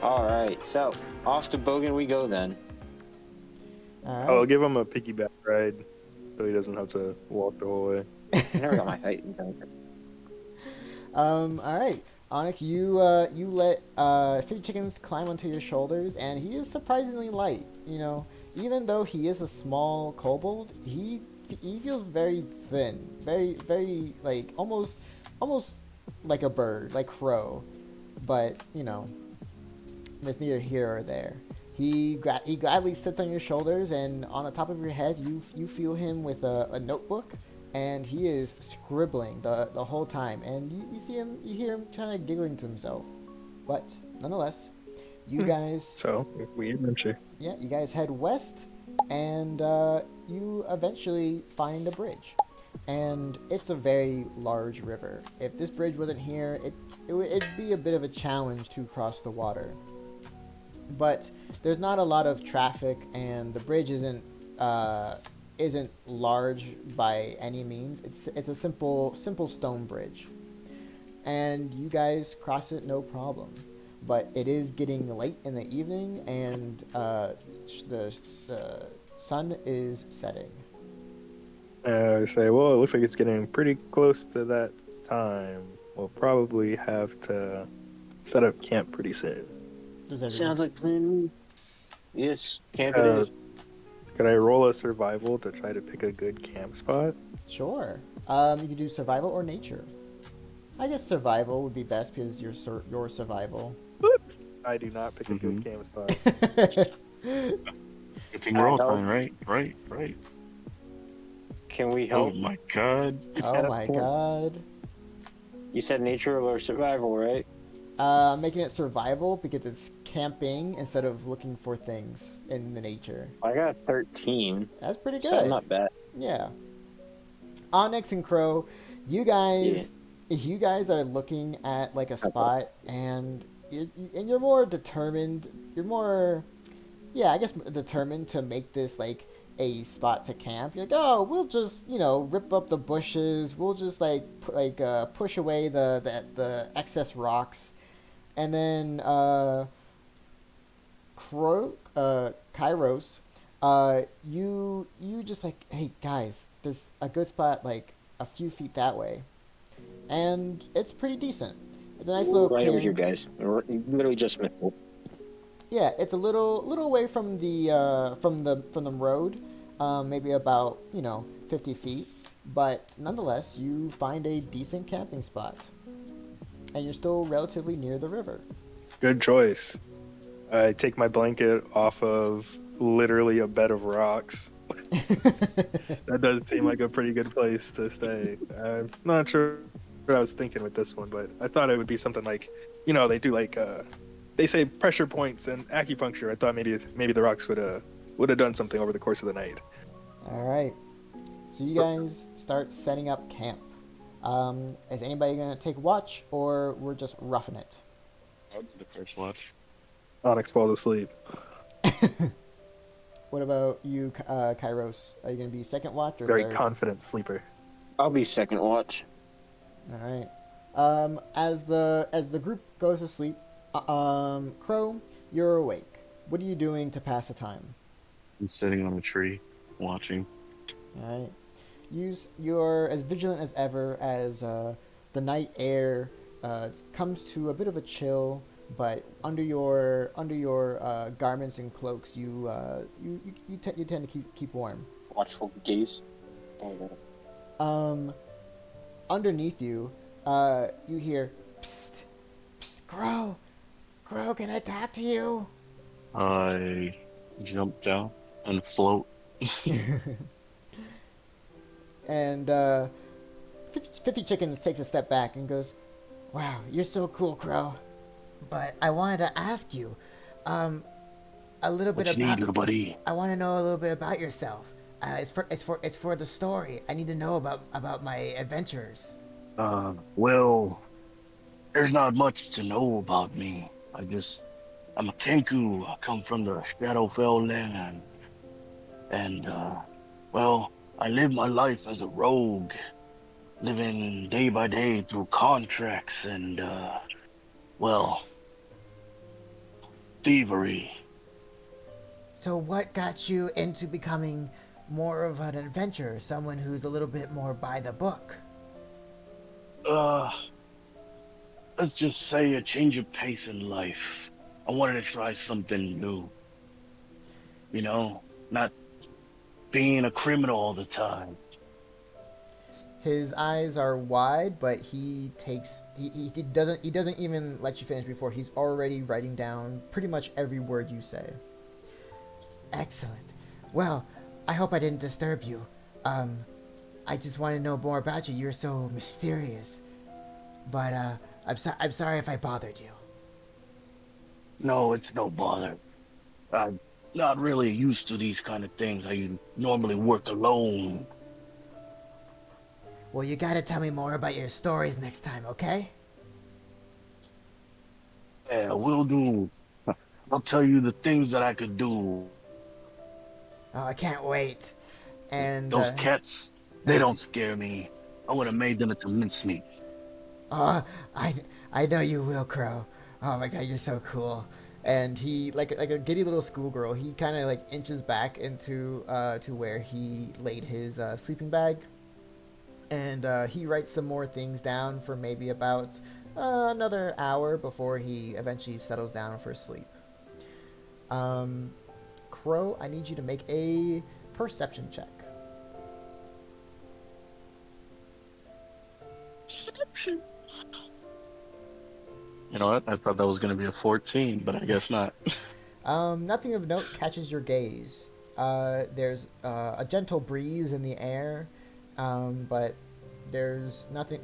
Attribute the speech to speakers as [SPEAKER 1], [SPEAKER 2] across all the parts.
[SPEAKER 1] Alright, so off to Bogan we go then.
[SPEAKER 2] All
[SPEAKER 3] I'll
[SPEAKER 2] right.
[SPEAKER 3] give him a piggyback ride so he doesn't have to walk the whole way.
[SPEAKER 1] I never got my height.
[SPEAKER 2] All right. Onyx, you let 50 chickens climb onto your shoulders, and he is surprisingly light. You know, even though he is a small kobold, he feels very thin, very like almost like a bird, like crow. But you know, it's neither here or there. He gladly sits on your shoulders, and on the top of your head, you feel him with a notebook, and he is scribbling the whole time. And you see him, you hear him kind of giggling to himself. But nonetheless, you guys,
[SPEAKER 3] So, we adventure.
[SPEAKER 2] yeah, you guys head west, and you eventually find a bridge, and it's a very large river. If this bridge wasn't here, it'd be a bit of a challenge to cross the water. But there's not a lot of traffic, and the bridge isn't large by any means. It's a simple stone bridge, and you guys cross it no problem. But it is getting late in the evening, and the sun is setting.
[SPEAKER 3] I say, well, it looks like it's getting pretty close to that time. We'll probably have to set up camp pretty soon.
[SPEAKER 2] Does everyone?
[SPEAKER 1] Sounds like plan. Yes, camp it
[SPEAKER 3] Uh,
[SPEAKER 1] is.
[SPEAKER 3] Could I roll a survival to try to pick a good camp spot?
[SPEAKER 2] Sure. You can do survival or nature. I guess survival would be best because your survival.
[SPEAKER 3] Whoops. I do not pick a good camp spot.
[SPEAKER 4] Good thing we're all fine, right? Right.
[SPEAKER 1] Can we
[SPEAKER 4] Oh
[SPEAKER 1] help?
[SPEAKER 4] my god.
[SPEAKER 2] Oh my god.
[SPEAKER 1] You said nature or survival, right?
[SPEAKER 2] Making it survival because it's camping instead of looking for things in the nature.
[SPEAKER 1] I got a 13.
[SPEAKER 2] That's pretty
[SPEAKER 1] So
[SPEAKER 2] good.
[SPEAKER 1] not bad.
[SPEAKER 2] Yeah. Onyx and Crow, you guys are looking at like a spot, and you're more determined. You're more, yeah, I guess determined to make this like a spot to camp. You're like, oh, we'll just rip up the bushes. We'll just push away the excess rocks, and then Kairos, you just like, hey guys, there's a good spot like a few feet that way, and it's pretty decent. It's a nice little
[SPEAKER 1] Right over here,
[SPEAKER 2] clearing.
[SPEAKER 1] guys. We're literally just missed it.
[SPEAKER 2] Yeah, it's a little away from the road, maybe about 50 feet, but nonetheless, you find a decent camping spot, and you're still relatively near the river.
[SPEAKER 3] Good choice. I take my blanket off of literally a bed of rocks. That does seem like a pretty good place to stay. I'm not sure what I was thinking with this one, but I thought it would be something like, they do like they say pressure points and acupuncture. I thought maybe the rocks would have done something over the course of the night.
[SPEAKER 2] All right, so you guys start setting up camp. Is anybody gonna take watch, or we're just roughing it?
[SPEAKER 4] I'll do the first watch.
[SPEAKER 3] Onyx falls asleep.
[SPEAKER 2] What about you, Kairos? Are you gonna be second watch or
[SPEAKER 3] Very
[SPEAKER 2] third?
[SPEAKER 3] confident sleeper.
[SPEAKER 1] I'll be second watch.
[SPEAKER 2] All right. As the group goes to sleep, Crow, you're awake. What are you doing to pass the time?
[SPEAKER 4] I'm sitting on a tree, watching.
[SPEAKER 2] All right. You're as vigilant as ever as the night air comes to a bit of a chill, but under your garments and cloaks, you tend to keep warm.
[SPEAKER 1] Watchful gaze.
[SPEAKER 2] Underneath you, you hear, "Psst, psst, Crow, Crow, can I talk to you?"
[SPEAKER 4] I jump down and float.
[SPEAKER 2] And 50 Chickens takes a step back and goes, "Wow, you're so cool, Crow. But I wanted to ask you, a little
[SPEAKER 4] What
[SPEAKER 2] bit
[SPEAKER 4] you
[SPEAKER 2] about.
[SPEAKER 4] need, little buddy?
[SPEAKER 2] I want to know a little bit about yourself. It's for the story. I need to know about my adventures."
[SPEAKER 4] Well, there's not much to know about me. I'm a Kenku. I come from the Shadowfell land. And, well, I live my life as a rogue, living day by day through contracts and, well, thievery.
[SPEAKER 2] So what got you into becoming more of an adventurer, someone who's a little bit more by the book?
[SPEAKER 4] Uh, let's just say a change of pace in life. I wanted to try something new. You know, not being a criminal all the time.
[SPEAKER 2] His eyes are wide, but he doesn't even let you finish before he's already writing down pretty much every word you say. Excellent. Well, I hope I didn't disturb you. I just want to know more about you. You're so mysterious. But I'm sorry if I bothered you.
[SPEAKER 4] No, it's no bother. I'm not really used to these kind of things. I normally work alone.
[SPEAKER 2] Well, you gotta tell me more about your stories next time, okay?
[SPEAKER 4] Yeah, will do. I'll tell you the things that I could do.
[SPEAKER 2] Oh, I can't wait. And
[SPEAKER 4] Those cats, they don't scare me. I would have made them into mincemeat.
[SPEAKER 2] oh, I know you will, Crow. Oh my God, you're so cool. And he, like a giddy little schoolgirl, he kind of like inches back into to where he laid his sleeping bag, and he writes some more things down for maybe about another hour before he eventually settles down for sleep. Crow, I need you to make a perception check.
[SPEAKER 4] Perception. You know what? I thought that was going to be a 14, but I guess not.
[SPEAKER 2] Nothing of note catches your gaze. There's a gentle breeze in the air, but there's nothing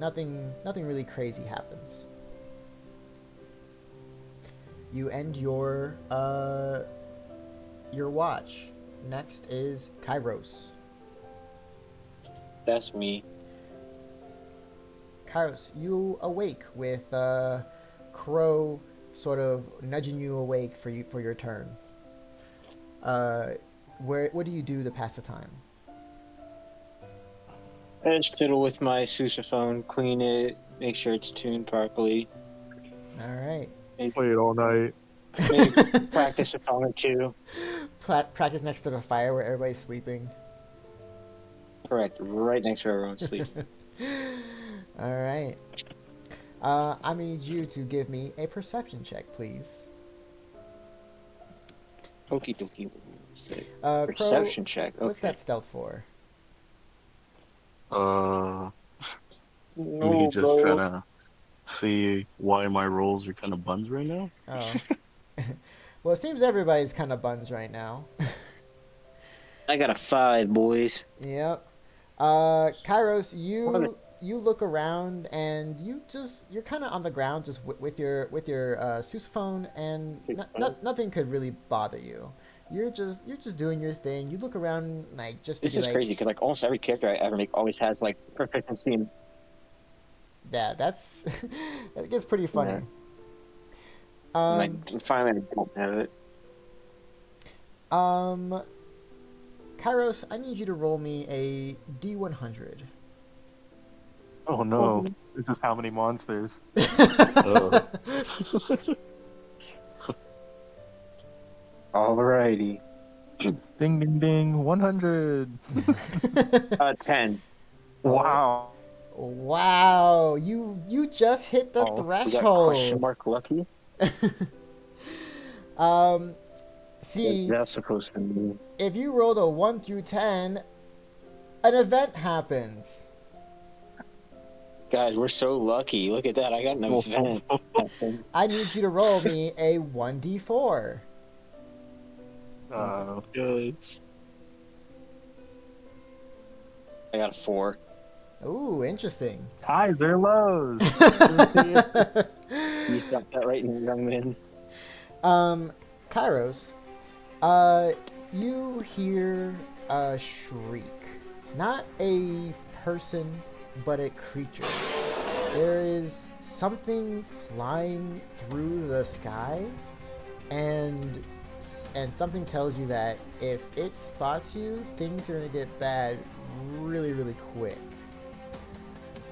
[SPEAKER 2] really crazy happens. You end your watch. Next is Kairos.
[SPEAKER 1] That's me.
[SPEAKER 2] Kairos, you awake with Crow sort of nudging you awake for your turn. What do you do to pass the time?
[SPEAKER 1] I just fiddle with my sousaphone, clean it, make sure it's tuned properly.
[SPEAKER 2] All right.
[SPEAKER 3] Play it all night.
[SPEAKER 1] Maybe practice a song or two.
[SPEAKER 2] Practice next to the fire where everybody's sleeping.
[SPEAKER 1] Correct. Right next to everyone's sleep.
[SPEAKER 2] All right. I'm gonna need you to give me a perception check, please.
[SPEAKER 1] Okie dokie.
[SPEAKER 2] Crow,
[SPEAKER 1] Perception check. Okay.
[SPEAKER 2] what's that stealth for?
[SPEAKER 4] Maybe he just trying to see why my rolls are kind of buns right now.
[SPEAKER 2] Oh. Well, it seems everybody's kind of buns right now.
[SPEAKER 1] I got a 5, boys.
[SPEAKER 2] Yep. Kairos, you look around and you're kind of on the ground just with your sousaphone, and nothing could really bother you. You're just doing your thing. You look around like just to
[SPEAKER 1] This
[SPEAKER 2] be
[SPEAKER 1] is
[SPEAKER 2] like,
[SPEAKER 1] crazy because like almost every character I ever make always has like proficiency in.
[SPEAKER 2] yeah, that's that gets pretty funny.
[SPEAKER 1] Like finally I don't have it.
[SPEAKER 2] Kairos, I need you to roll me a D100.
[SPEAKER 3] Oh no. This is how many monsters?
[SPEAKER 1] Alrighty.
[SPEAKER 3] Ding ding ding. 100.
[SPEAKER 1] 10.
[SPEAKER 3] Wow.
[SPEAKER 2] Wow, you just hit the
[SPEAKER 1] We got
[SPEAKER 2] threshold.
[SPEAKER 1] question mark lucky.
[SPEAKER 2] See,
[SPEAKER 1] That's supposed to be.
[SPEAKER 2] if you rolled a 1 through 10, an event happens.
[SPEAKER 1] Guys, we're so lucky. Look at that. I got an event.
[SPEAKER 2] I need you to roll me a 1d4.
[SPEAKER 4] Good.
[SPEAKER 1] I got a 4.
[SPEAKER 2] Ooh, interesting.
[SPEAKER 3] Highs or lows?
[SPEAKER 1] You got that right, young man.
[SPEAKER 2] Kairos, you hear a shriek. Not a person, but a creature. There is something flying through the sky, and something tells you that if it spots you, things are gonna get bad really, really quick.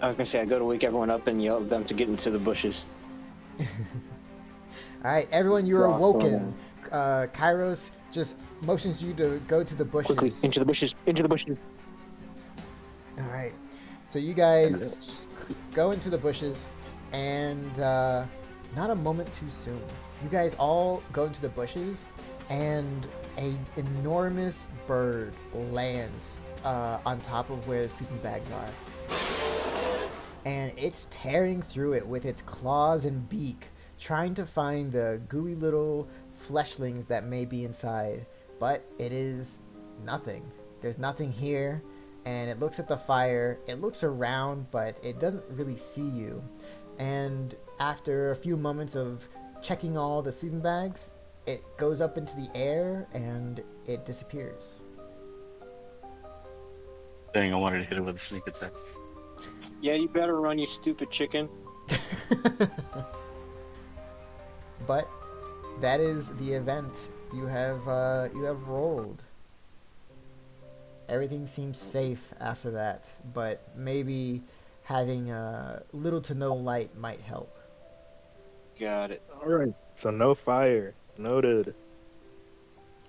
[SPEAKER 1] I was gonna say I go to wake everyone up and yell at them to get into the bushes.
[SPEAKER 2] All right, everyone, you're
[SPEAKER 1] Rock
[SPEAKER 2] awoken. Kairos just motions you to go to the bushes.
[SPEAKER 1] Quickly, into the bushes, into the bushes.
[SPEAKER 2] All right, so you guys
[SPEAKER 4] Yes.
[SPEAKER 2] go into the bushes, and not a moment too soon. You guys all go into the bushes, and a enormous bird lands on top of where the sleeping bags are. And it's tearing through it with its claws and beak, trying to find the gooey little fleshlings that may be inside. But it is nothing. There's nothing here, and it looks at the fire. It looks around, but it doesn't really see you. And after a few moments of checking all the sleeping bags, it goes up into the air and it disappears.
[SPEAKER 4] Dang, I wanted to hit it with a sneak attack.
[SPEAKER 1] Yeah, you better run, you stupid chicken.
[SPEAKER 2] But that is the event you have rolled. Everything seems safe after that, but maybe having little to no light might help.
[SPEAKER 1] Got it.
[SPEAKER 3] All right. So no fire. Noted.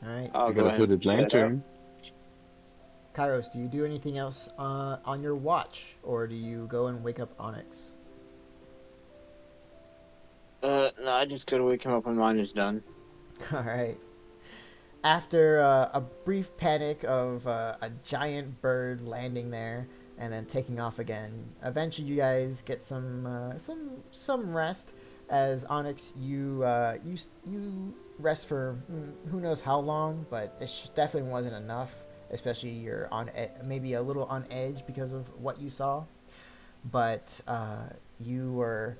[SPEAKER 2] All right,
[SPEAKER 1] I'll
[SPEAKER 4] I
[SPEAKER 1] go
[SPEAKER 4] gotta
[SPEAKER 1] ahead
[SPEAKER 4] put
[SPEAKER 1] and
[SPEAKER 4] the lantern.
[SPEAKER 2] Kairos, do you do anything else on your watch, or do you go and wake up Onyx?
[SPEAKER 1] No, I just gotta wake him up when mine is done.
[SPEAKER 2] All right. After a brief panic of a giant bird landing there and then taking off again, eventually you guys get some rest. As Onyx, you rest for who knows how long, but it definitely wasn't enough. Especially you're maybe a little on edge because of what you saw, but you're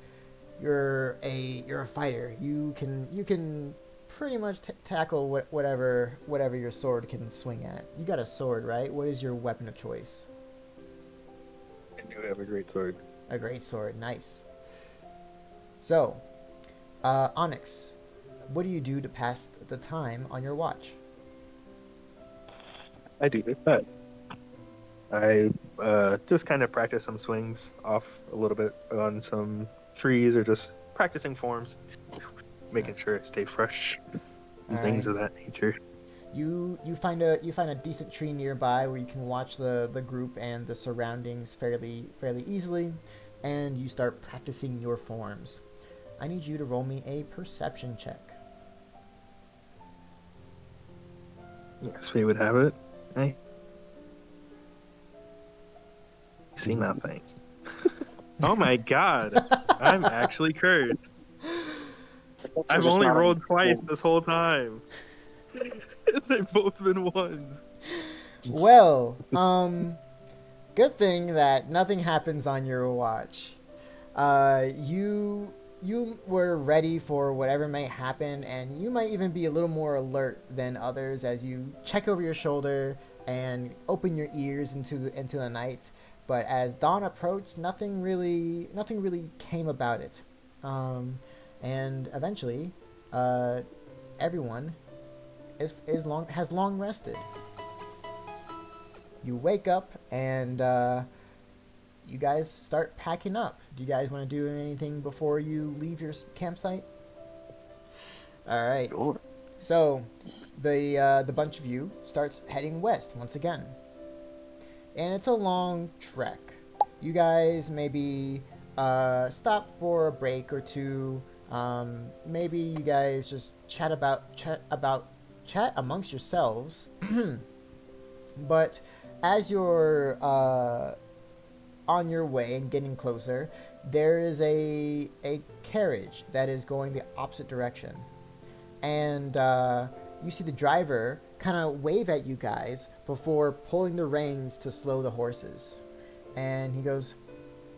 [SPEAKER 2] a fighter. You can pretty much tackle whatever your sword can swing at. You got a sword, right? What is your weapon of choice?
[SPEAKER 3] I do have a great sword.
[SPEAKER 2] A great sword, nice. So, Onyx, what do you do to pass the time on your watch?
[SPEAKER 3] I do this that. I just kind of practice some swings off a little bit on some trees or just practicing forms, making sure it stay fresh and
[SPEAKER 2] All
[SPEAKER 3] things
[SPEAKER 2] right.
[SPEAKER 3] of that nature.
[SPEAKER 2] You find a decent tree nearby where you can watch the group and the surroundings fairly easily, and you start practicing your forms. I need you to roll me a perception check.
[SPEAKER 3] Yes, we would have it. I see nothing. Oh my god, I'm actually cursed. I've only rolled twice this whole time. They've both been ones.
[SPEAKER 2] Well, good thing that nothing happens on your watch. You were ready for whatever may happen, and you might even be a little more alert than others as you check over your shoulder and open your ears into the night. But as dawn approached, nothing really came about it, and eventually, everyone has long rested. You wake up and you guys start packing up. Do you guys want to do anything before you leave your campsite? All right.
[SPEAKER 4] Sure.
[SPEAKER 2] So the bunch of you starts heading west once again, and it's a long trek. You guys maybe stop for a break or two. Maybe you guys just chat amongst yourselves. But as you're on your way and getting closer, there is a carriage that is going the opposite direction, and you see the driver kind of wave at you guys before pulling the reins to slow the horses, and he goes,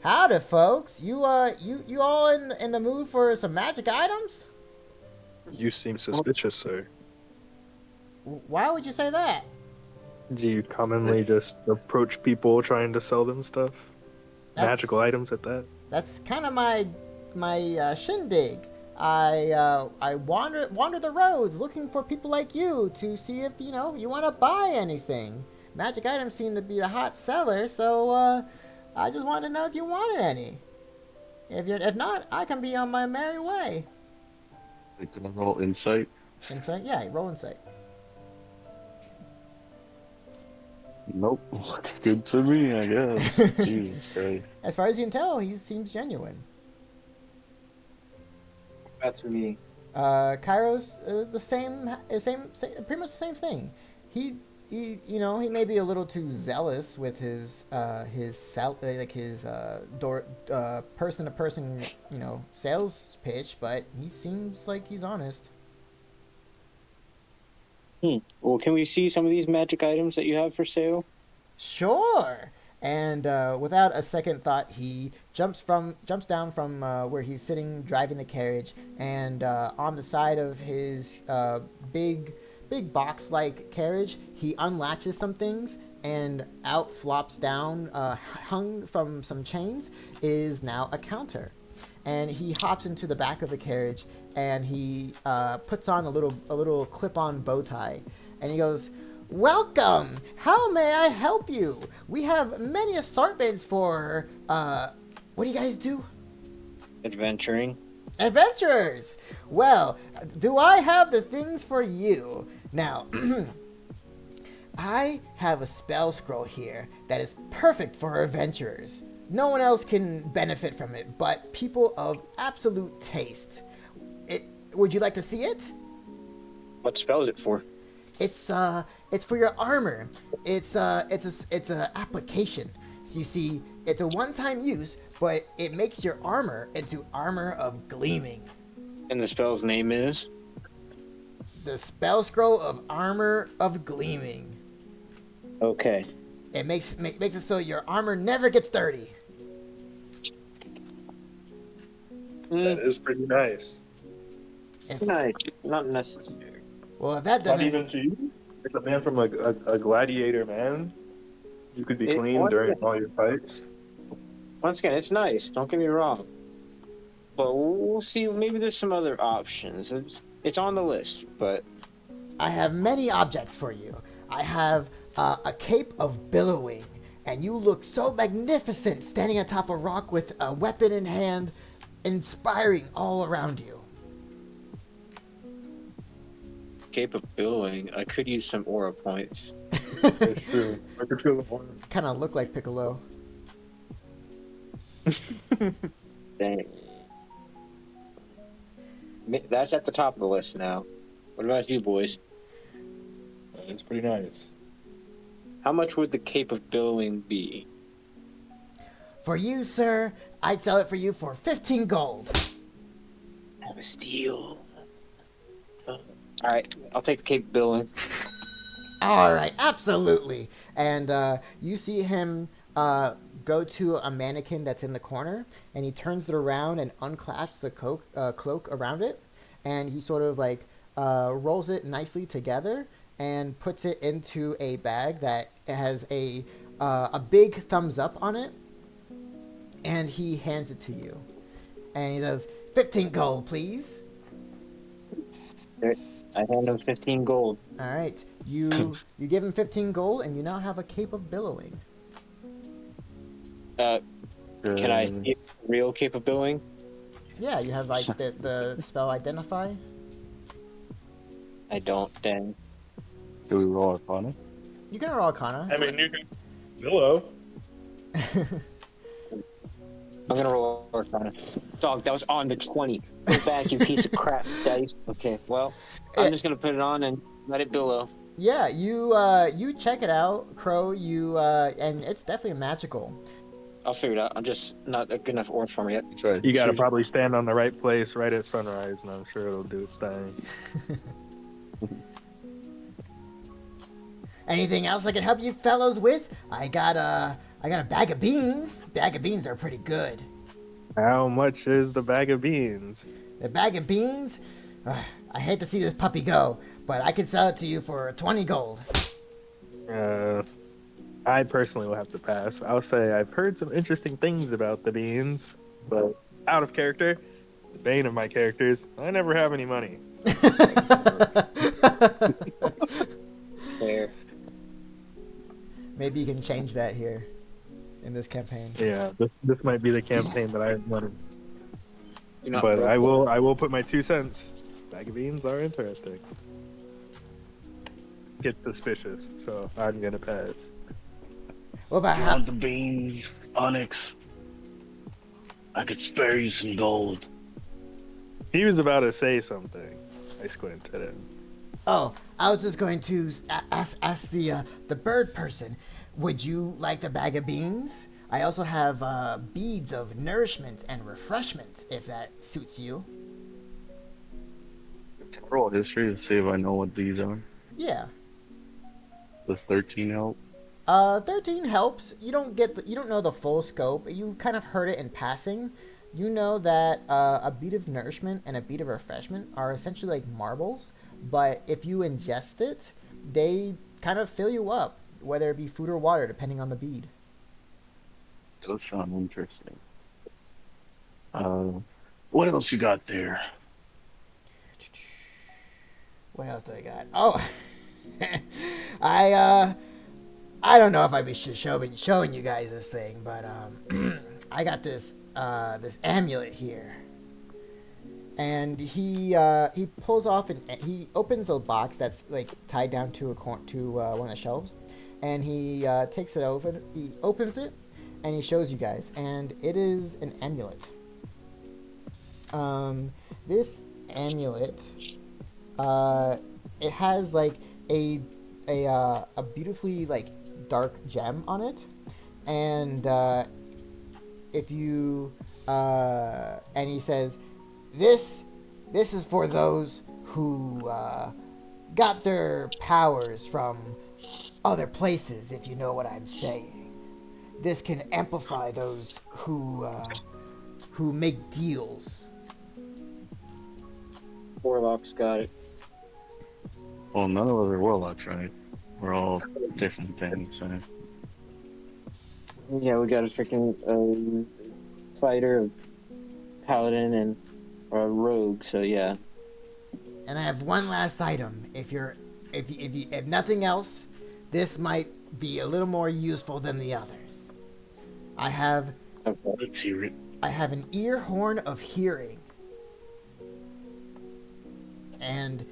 [SPEAKER 2] "Howdy, folks. You all in the mood for some magic items?"
[SPEAKER 3] You seem suspicious, sir.
[SPEAKER 2] Why would you say that?
[SPEAKER 3] Do you commonly just approach people trying to sell them stuff? Magical items at that?
[SPEAKER 2] That's kind of my shindig. I wander the roads looking for people like you to see if you want to buy anything. Magic items seem to be a hot seller, so I just wanted to know if you wanted any. If not, I can be on my merry way.
[SPEAKER 4] Can I roll insight?
[SPEAKER 2] Insight? Yeah, roll insight.
[SPEAKER 4] Nope. Good to me, I guess. Jesus Christ.
[SPEAKER 2] As far as you can tell, he seems genuine.
[SPEAKER 1] That's me.
[SPEAKER 2] Kairos, pretty much the same thing. He, he may be a little too zealous with his person to person, sales pitch, but he seems like he's honest.
[SPEAKER 1] Well, can we see some of these magic items that you have for sale?
[SPEAKER 2] Sure. And without a second thought, he jumps down from where he's sitting, driving the carriage, and on the side of his big box-like carriage, he unlatches some things, and out flops down, hung from some chains, is now a counter. And he hops into the back of the carriage, and he puts on a little clip-on bow tie, and he goes, "Welcome! How may I help you? We have many assortments for, what do you guys do?
[SPEAKER 1] Adventuring.
[SPEAKER 2] Adventurers! Well, do I have the things for you? Now, I have a spell scroll here that is perfect for adventurers. No one else can benefit from it, but people of absolute taste. Would you like to see it?
[SPEAKER 1] What spell is it for?
[SPEAKER 2] It's for your armor. It's a application. So you see, it's a one-time use, but it makes your armor into armor of gleaming.
[SPEAKER 1] And the spell's name is?
[SPEAKER 2] The spell scroll of armor of gleaming.
[SPEAKER 1] Okay.
[SPEAKER 2] It makes it so your armor never gets dirty.
[SPEAKER 3] That is pretty nice.
[SPEAKER 1] Nice. Not necessary.
[SPEAKER 2] Well, if that
[SPEAKER 3] Not
[SPEAKER 2] doesn't,
[SPEAKER 3] even to you? Like a man from a gladiator, man. You could be
[SPEAKER 1] It-
[SPEAKER 3] clean
[SPEAKER 1] what?
[SPEAKER 3] during all your fights.
[SPEAKER 1] Once again, it's nice. Don't get me wrong. But we'll see. Maybe there's some other options. It's on the list, but
[SPEAKER 2] I have many objects for you. I have a cape of billowing, and you look so magnificent standing atop a rock with a weapon in hand, inspiring all around you.
[SPEAKER 1] Cape of Billowing. I could use some aura points.
[SPEAKER 3] That's true. I could feel the one.
[SPEAKER 2] Kind of look like Piccolo.
[SPEAKER 1] Dang. That's at the top of the list now. What about you, boys?
[SPEAKER 3] It's pretty nice.
[SPEAKER 1] How much would the Cape of Billowing be?
[SPEAKER 2] For you, sir, I'd sell it for you for 15 gold.
[SPEAKER 1] Have a steal. All right, I'll take the Cape of Billowing.
[SPEAKER 2] All right, absolutely. And you see him go to a mannequin that's in the corner, and he turns it around and unclasps the cloak around it, and he sort of like rolls it nicely together and puts it into a bag that has a big thumbs up on it, and he hands it to you. And he says, 15 gold, please.
[SPEAKER 1] I hand him 15 gold.
[SPEAKER 2] All right. You give him 15 gold, and you now have a cape of billowing.
[SPEAKER 1] Can I see the real Cape of Billowing?
[SPEAKER 2] Yeah, you have like the spell identify.
[SPEAKER 1] I don't, dang.
[SPEAKER 4] Do we roll Arcana?
[SPEAKER 2] You can roll Arcana.
[SPEAKER 3] I mean, you can. Hello.
[SPEAKER 1] I'm gonna roll Arcana. Dog, that was on the 20. Go back, you piece of crap dice. Okay, well, I'm just gonna put it on and let it billow.
[SPEAKER 2] Yeah, you check it out, Crow. And it's definitely magical.
[SPEAKER 1] I'll figure it out. I'm just not a good enough orc for me yet.
[SPEAKER 4] Try.
[SPEAKER 3] You gotta probably stand on the right place right at sunrise, and I'm sure it'll do its thing.
[SPEAKER 2] Anything else I can help you fellows with? I got a bag of beans. Bag of beans are pretty good.
[SPEAKER 3] How much is the bag of beans?
[SPEAKER 2] The bag of beans. I hate to see this puppy go, but I can sell it to you for 20 gold.
[SPEAKER 3] I personally will have to pass. I'll say I've heard some interesting things about the beans, but out of character, the bane of my characters, I never have any money.
[SPEAKER 1] Fair.
[SPEAKER 2] Maybe you can change that here in this campaign.
[SPEAKER 3] Yeah, this might be the campaign that I have money.
[SPEAKER 1] You're not
[SPEAKER 3] But
[SPEAKER 1] broke.
[SPEAKER 3] I will put my 2 cents. Bag of beans are interesting. Get suspicious, so I'm gonna pass.
[SPEAKER 2] What about
[SPEAKER 4] You want the beans, Onyx? I could spare you some gold.
[SPEAKER 3] He was about to say something. I squinted at him.
[SPEAKER 2] Oh, I was just going to ask the bird person. Would you like the bag of beans? I also have beads of nourishment and refreshment, if that suits you.
[SPEAKER 4] Roll history to see if I know what these are.
[SPEAKER 2] Yeah.
[SPEAKER 4] Does 13 help?
[SPEAKER 2] 13 helps. You don't know the full scope. You kind of heard it in passing. You know that a bead of nourishment and a bead of refreshment are essentially like marbles, but if you ingest it, they kind of fill you up, whether it be food or water, depending on the bead.
[SPEAKER 4] Does sound interesting. What else you got there?
[SPEAKER 2] What else do I got? Oh, I don't know if I should showing you guys this thing, but I got this this amulet here, and he pulls off and he opens a box that's like tied down to one of the shelves, and he takes it over. He opens it, and he shows you guys, and it is an amulet. This amulet, it has like a beautifully like dark gem on it, and if you and he says, this is for those who got their powers from other places, if you know what I'm saying. This can amplify those who make deals.
[SPEAKER 1] Warlock's got it.
[SPEAKER 4] Well, none of us are warlocks, right? We're all different things, right?
[SPEAKER 1] Yeah, we got a freaking fighter, a paladin, and a rogue. So yeah.
[SPEAKER 2] And I have one last item. If nothing else, this might be a little more useful than the others. I have
[SPEAKER 4] Let's hear it.
[SPEAKER 2] I have an ear horn of hearing. And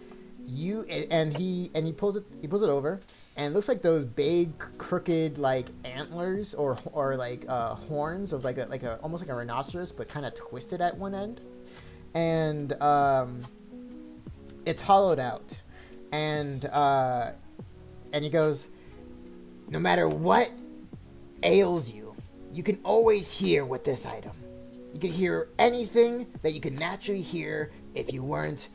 [SPEAKER 2] he pulls it over, and it looks like those big crooked like antlers or like horns of like a almost like a rhinoceros, but kind of twisted at one end, and it's hollowed out, and he goes, no matter what ails you, you can always hear with this item. You can hear anything that you could naturally hear if you weren't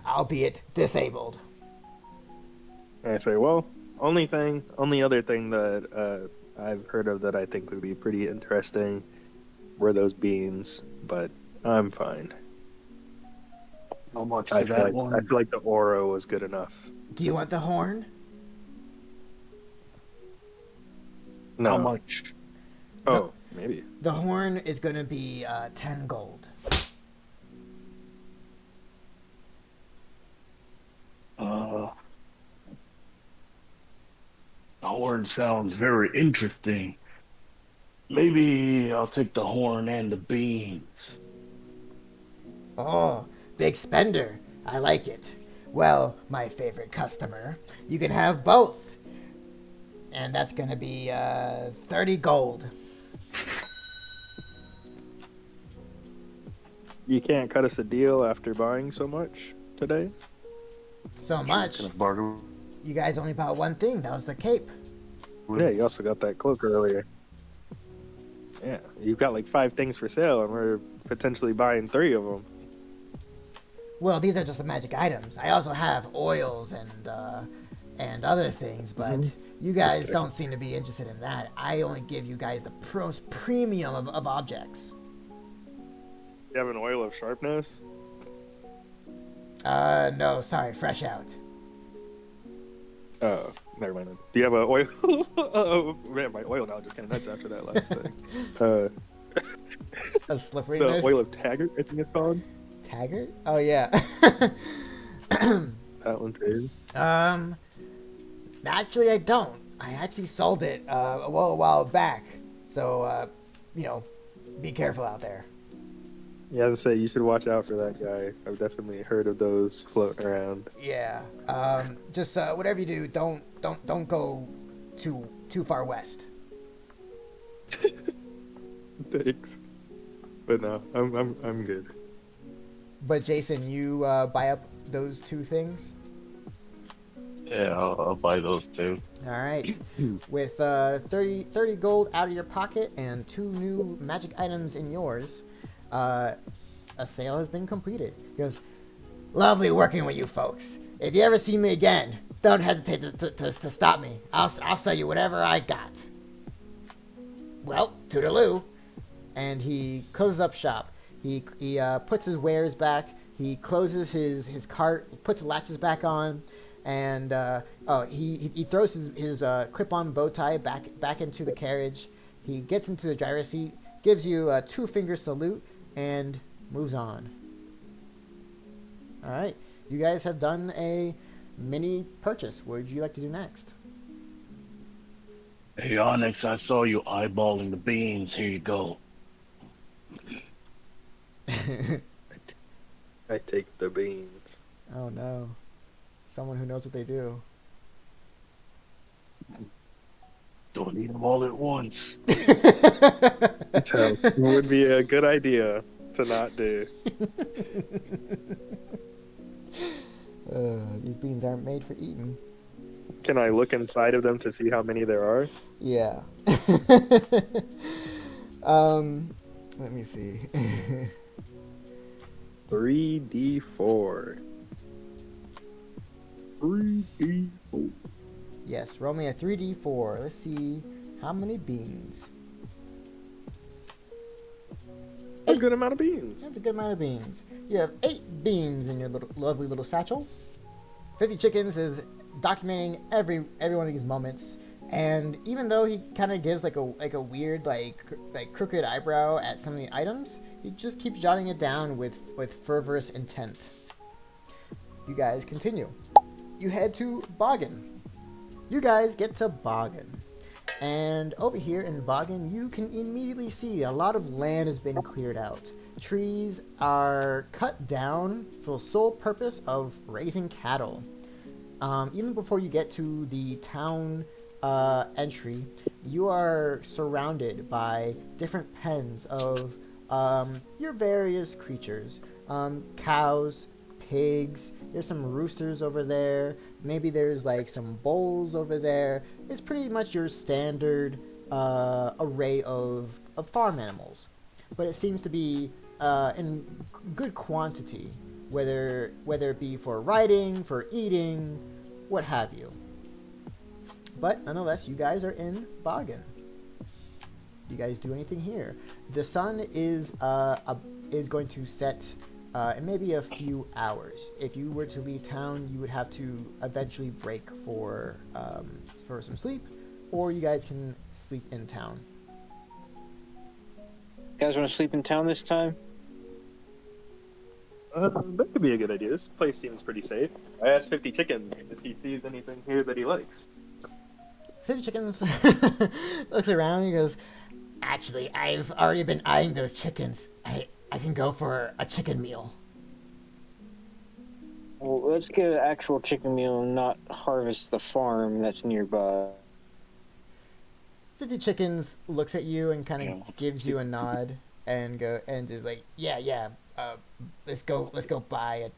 [SPEAKER 2] albeit disabled.
[SPEAKER 3] And I say, well, only other thing that I've heard of that I think would be pretty interesting were those beans, but I'm fine.
[SPEAKER 4] How much
[SPEAKER 3] I
[SPEAKER 4] for that one?
[SPEAKER 3] I feel like the aura was good enough.
[SPEAKER 2] Do you want the horn?
[SPEAKER 3] No.
[SPEAKER 4] How much?
[SPEAKER 3] Oh, maybe.
[SPEAKER 2] The horn is going to be 10 gold.
[SPEAKER 4] The horn sounds very interesting. Maybe I'll take the horn and the beans.
[SPEAKER 2] Oh, big spender. I like it. Well, my favorite customer, you can have both. And that's going to be 30 gold.
[SPEAKER 3] You can't cut us a deal after buying so much today?
[SPEAKER 2] So much.
[SPEAKER 4] Can I barter?
[SPEAKER 2] You guys only bought one thing. That was the cape.
[SPEAKER 3] Yeah, you also got that cloak earlier. Yeah, you've got like 5 things for sale, and we're potentially buying 3 of them.
[SPEAKER 2] Well, these are just the magic items. I also have oils and other things, but you guys don't seem to be interested in that. I only give you guys the premium of objects.
[SPEAKER 3] You have an oil of sharpness?
[SPEAKER 2] No, sorry, fresh out.
[SPEAKER 3] Oh, never mind. Do you have an oil? Oh, man, my oil now just kind of nuts after that last thing.
[SPEAKER 2] A slipperiness?
[SPEAKER 3] The oil of Taggart, I think it's called.
[SPEAKER 2] Taggart? Oh, yeah.
[SPEAKER 3] That one too.
[SPEAKER 2] Actually, I don't. I actually sold it a while back. So, be careful out there.
[SPEAKER 3] Yeah, as I say, you should watch out for that guy. I've definitely heard of those floating around.
[SPEAKER 2] Yeah. Just whatever you do, don't go too far west.
[SPEAKER 3] Thanks. But no, I'm good.
[SPEAKER 2] But Jason, you buy up those two things.
[SPEAKER 4] Yeah, I'll buy those too.
[SPEAKER 2] All right. With 30 gold out of your pocket and 2 new magic items in yours, a sale has been completed. He goes, lovely working with you folks. If you ever see me again, don't hesitate to stop me. I'll sell you whatever I got. Well, toodaloo. And he closes up shop. He puts his wares back. He closes his cart. He puts the latches back on. And he throws his clip-on bow tie back into the carriage. He gets into the driver's seat, gives you a 2-finger salute, and moves on. All right, you guys have done a mini purchase. What would you like to do next?
[SPEAKER 4] Hey, Onyx, I saw you eyeballing the beans. Here you go.
[SPEAKER 3] I take the beans.
[SPEAKER 2] Oh no, someone who knows what they do.
[SPEAKER 4] Don't eat them all at once.
[SPEAKER 3] So, it would be a good idea to not do.
[SPEAKER 2] These beans aren't made for eating.
[SPEAKER 3] Can I look inside of them to see how many there are?
[SPEAKER 2] Yeah. Let me see.
[SPEAKER 3] 3d4. 3d4.
[SPEAKER 2] Yes, roll me a 3d4. Let's see how many beans.
[SPEAKER 3] A good amount of beans.
[SPEAKER 2] That's a good amount of beans. You have 8 beans in your lovely little satchel. 50 Chickens is documenting every one of these moments, and even though he kind of gives like a weird like crooked eyebrow at some of the items, he just keeps jotting it down with fervorous intent. You guys continue. You head to Boggin. You guys get to Boggin. And over here in Boggin, you can immediately see a lot of land has been cleared out. Trees are cut down for the sole purpose of raising cattle. Even before you get to the town entry, you are surrounded by different pens of your various creatures. Cows, pigs, there's some roosters over there, maybe there's like some bulls over there. It's pretty much your standard array of farm animals. But it seems to be in good quantity, whether it be for riding, for eating, what have you. But nonetheless, you guys are in Boggin. Do you guys do anything here? The sun is going to set in maybe a few hours. If you were to leave town, you would have to eventually break for some sleep, or you guys can sleep in town.
[SPEAKER 1] You guys want to sleep in town this time?
[SPEAKER 3] That could be a good idea. This place seems pretty safe. I asked 50 Chickens if he sees anything here that he likes.
[SPEAKER 2] 50 Chickens looks around and he goes, actually, I've already been eyeing those chickens. I can go for a chicken meal.
[SPEAKER 1] Well, let's get an actual chicken meal and not harvest the farm that's nearby.
[SPEAKER 2] 50 Chickens looks at you and kind of
[SPEAKER 4] Yeah.
[SPEAKER 2] gives you a nod and is like, yeah, let's go buy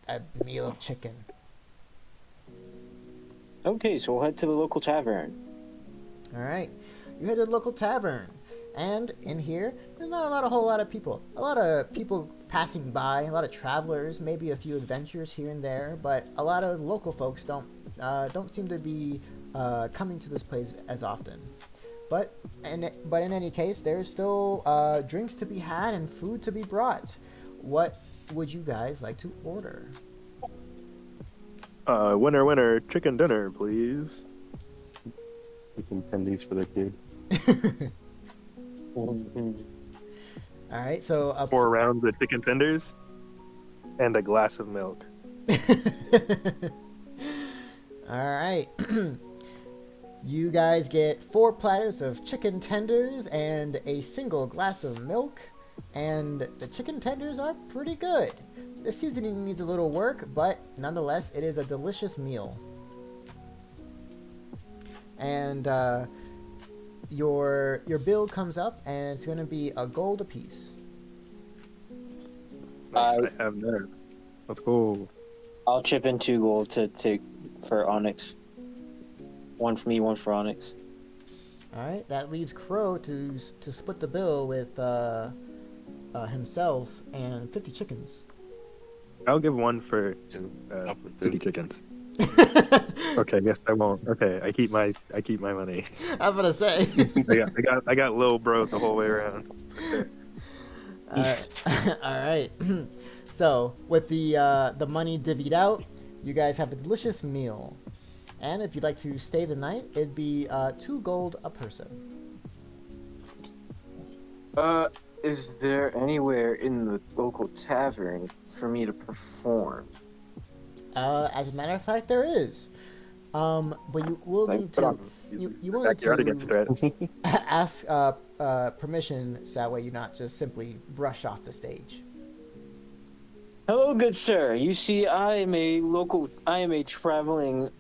[SPEAKER 2] a meal of chicken.
[SPEAKER 1] Okay, so we'll head to the local tavern.
[SPEAKER 2] All right, you head to the local tavern, and in here, there's not a whole lot of people. A lot of people passing by, a lot of travelers, maybe a few adventurers here and there, but a lot of local folks don't seem to be coming to this place as often. But in any case, there's still drinks to be had and food to be brought. What would you guys like to order?
[SPEAKER 3] Winner, chicken dinner, please.
[SPEAKER 4] We can tendies for the kid.
[SPEAKER 2] All right, so
[SPEAKER 3] 4 rounds of chicken tenders and a glass of milk.
[SPEAKER 2] All right. You guys get 4 platters of chicken tenders and a single glass of milk. and the chicken tenders are pretty good. The seasoning needs a little work, but nonetheless, it is a delicious meal. And your bill comes up, and it's going to be a gold apiece.
[SPEAKER 3] Nice,
[SPEAKER 1] Uh,
[SPEAKER 3] I have that. Let's go.
[SPEAKER 1] I'll chip in 2 gold to take for Onyx. 1 for me, 1 for Onyx.
[SPEAKER 2] All right, that leaves Crow to split the bill with himself and 50 chickens.
[SPEAKER 3] I'll give 1 for
[SPEAKER 4] Up with
[SPEAKER 3] 50 chickens. Okay, I guess I won't. Okay, I keep my money.
[SPEAKER 2] I'm gonna say.
[SPEAKER 3] I got little bro the whole way around. It's okay.
[SPEAKER 2] All right. So with the money divvied out, you guys have a delicious meal. And if you'd like to stay the night, it'd be 2 gold a person.
[SPEAKER 1] Is there anywhere in the local tavern for me to perform?
[SPEAKER 2] As a matter of fact, there is. But you will need to you will need
[SPEAKER 3] Backyard against
[SPEAKER 2] to
[SPEAKER 3] threat.
[SPEAKER 2] ask permission, so that way you not just simply brush off the stage.
[SPEAKER 1] Hello, good sir. You see, I am a traveling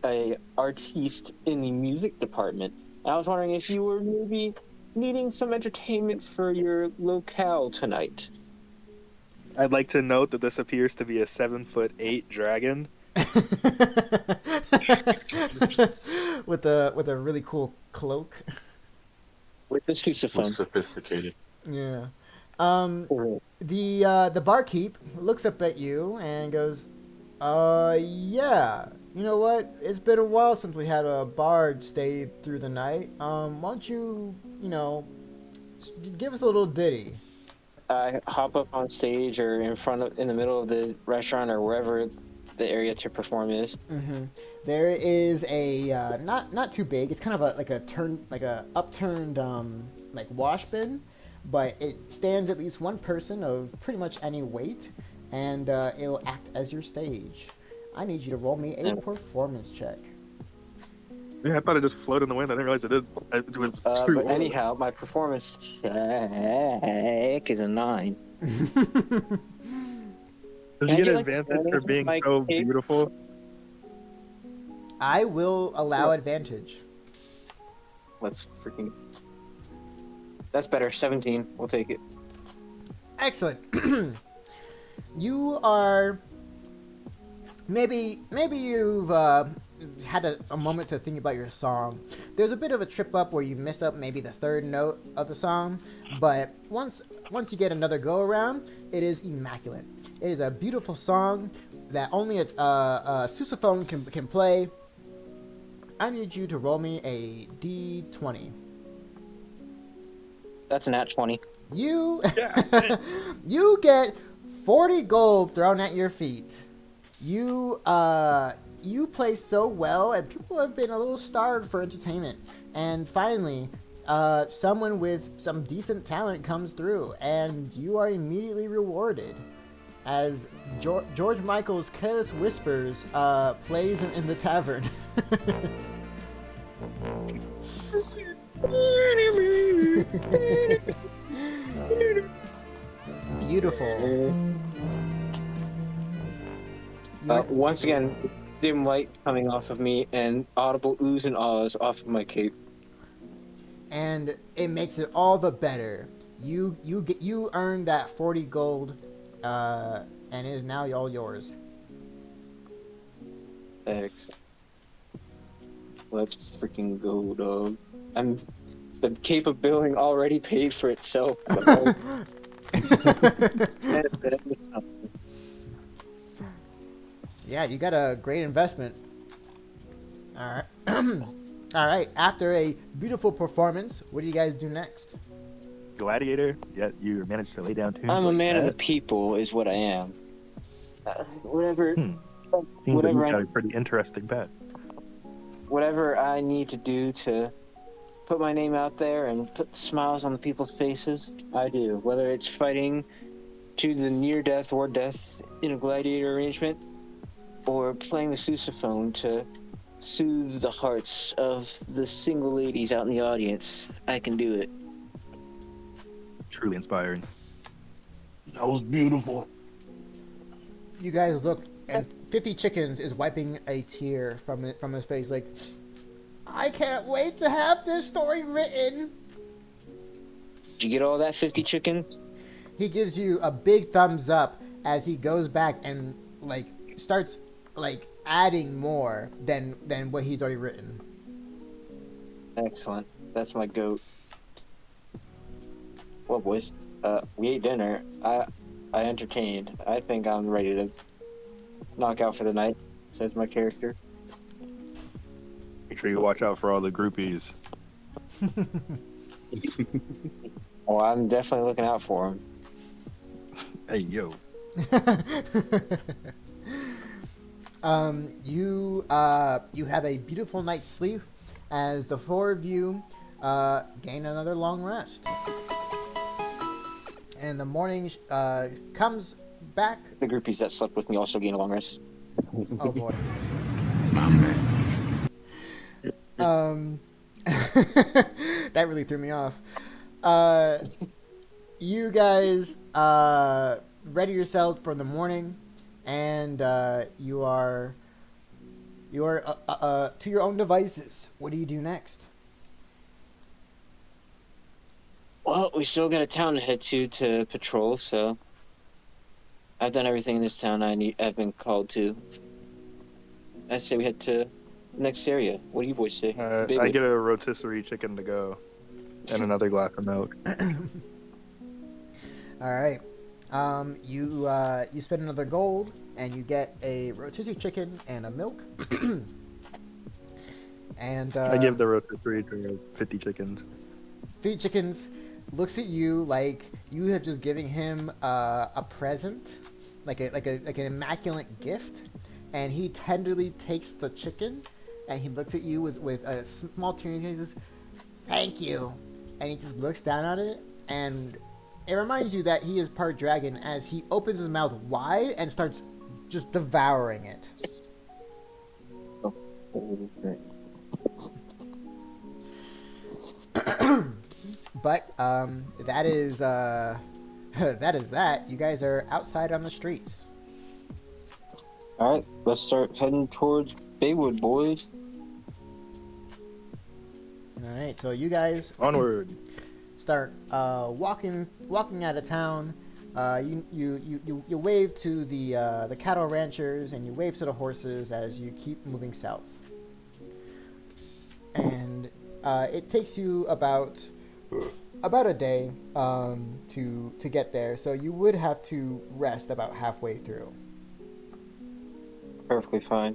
[SPEAKER 1] artiste in the music department. I was wondering if you were maybe needing some entertainment for your locale tonight.
[SPEAKER 3] I'd like to note that this appears to be a 7'8" dragon.
[SPEAKER 2] with a really cool cloak.
[SPEAKER 1] With the susaphone.
[SPEAKER 4] Sophisticated.
[SPEAKER 2] Yeah. The barkeep looks up at you and goes, yeah. You know what? It's been a while since we had a bard stay through the night. Why don't you, give us a little ditty.
[SPEAKER 1] I hop up on stage or in the middle of the restaurant or wherever the area to perform is.
[SPEAKER 2] Mm-hmm. There is a not too big. It's kind of like a upturned like wash bin, but it stands at least one person of pretty much any weight, and it will act as your stage. I need you to roll me a performance check.
[SPEAKER 3] Yeah, I thought it just floated in the wind. I didn't realize it did. It was true.
[SPEAKER 1] But anyhow, my performance check is a 9.
[SPEAKER 3] Does
[SPEAKER 1] Can
[SPEAKER 3] he
[SPEAKER 1] I
[SPEAKER 3] get
[SPEAKER 1] get, like,
[SPEAKER 3] advantage for being
[SPEAKER 1] my
[SPEAKER 3] so
[SPEAKER 1] cape?
[SPEAKER 3] beautiful?
[SPEAKER 2] I will allow advantage.
[SPEAKER 1] Let's freaking... That's better. 17. We'll take it.
[SPEAKER 2] Excellent. You are... Maybe you've had a moment to think about your song. There's a bit of a trip up where you messed up maybe the 3rd note of the song, but once you get another go around, it is immaculate. It is a beautiful song that only a susaphone can play. I need you to roll me a d20.
[SPEAKER 1] That's an at 20.
[SPEAKER 2] You you get 40 gold thrown at your feet. You play so well, and people have been a little starved for entertainment. And finally, someone with some decent talent comes through, and you are immediately rewarded as George Michael's Careless Whispers plays in the tavern. Beautiful.
[SPEAKER 1] Once again, dim light coming off of me and audible oohs and ahs off of my cape.
[SPEAKER 2] And it makes it all the better. You earned that 40 gold, and it is now all yours.
[SPEAKER 1] Thanks. Let's freaking go, dog. The cape of billing already paid for itself.
[SPEAKER 2] Yeah, you got a great investment. All right. All right. After a beautiful performance, what do you guys do next?
[SPEAKER 3] Gladiator, yet you managed to lay down tunes.
[SPEAKER 1] I'm a
[SPEAKER 3] like
[SPEAKER 1] man of the
[SPEAKER 3] that.
[SPEAKER 1] people, is what I am. Whatever.
[SPEAKER 3] Seems like you
[SPEAKER 1] Whatever
[SPEAKER 3] got a pretty interesting bet.
[SPEAKER 1] whatever I need to do to put my name out there and put smiles on the people's faces, I do. Whether it's fighting to the near death or death in a gladiator arrangement, or playing the sousaphone to soothe the hearts of the single ladies out in the audience, I can do it.
[SPEAKER 3] Truly inspiring.
[SPEAKER 4] That was beautiful.
[SPEAKER 2] You guys look, and 50 Chickens is wiping a tear from his face, like, I can't wait to have this story written.
[SPEAKER 1] Did you get all that 50 chickens?
[SPEAKER 2] He gives you a big thumbs up as he goes back and like starts like adding more than what he's already written.
[SPEAKER 1] Excellent. That's my goat. Well, boys, we ate dinner. I entertained. I think I'm ready to knock out for the night, says my character.
[SPEAKER 3] Make sure you watch out for all the groupies.
[SPEAKER 1] Oh, I'm definitely looking out for him.
[SPEAKER 3] Hey, yo.
[SPEAKER 2] You have a beautiful night's sleep as the four of you gain another long rest. And the morning comes back.
[SPEAKER 1] The groupies that slept with me also gain a long rest.
[SPEAKER 2] Oh boy. That really threw me off. You guys ready yourselves for the morning, and you are to your own devices. What do you do next?
[SPEAKER 1] Well, we still got a town to head to patrol, so I've done everything in this town I've been called to. I say we head to the next area. What do you boys say? It's a big
[SPEAKER 3] I
[SPEAKER 1] one.
[SPEAKER 3] get a rotisserie chicken to go and another glass of milk.
[SPEAKER 2] All right. You spend another gold, and you get a rotisserie chicken and a milk. And
[SPEAKER 3] I give the rotisserie to 50 chickens.
[SPEAKER 2] 50 Chickens looks at you like you have just given him a present, like an immaculate gift, and he tenderly takes the chicken, and he looks at you with a small tear, and he says, "Thank you," and he just looks down at it, and it reminds you that he is part dragon as he opens his mouth wide and starts just devouring it. But that is that. You guys are outside on the streets.
[SPEAKER 1] All right, let's start heading towards Baywood, boys.
[SPEAKER 2] All right, so you guys
[SPEAKER 3] Onward.
[SPEAKER 2] start walking out of town. You wave to the cattle ranchers, and you wave to the horses as you keep moving south. And it takes you about a day to get there. So you would have to rest about halfway through.
[SPEAKER 1] Perfectly fine.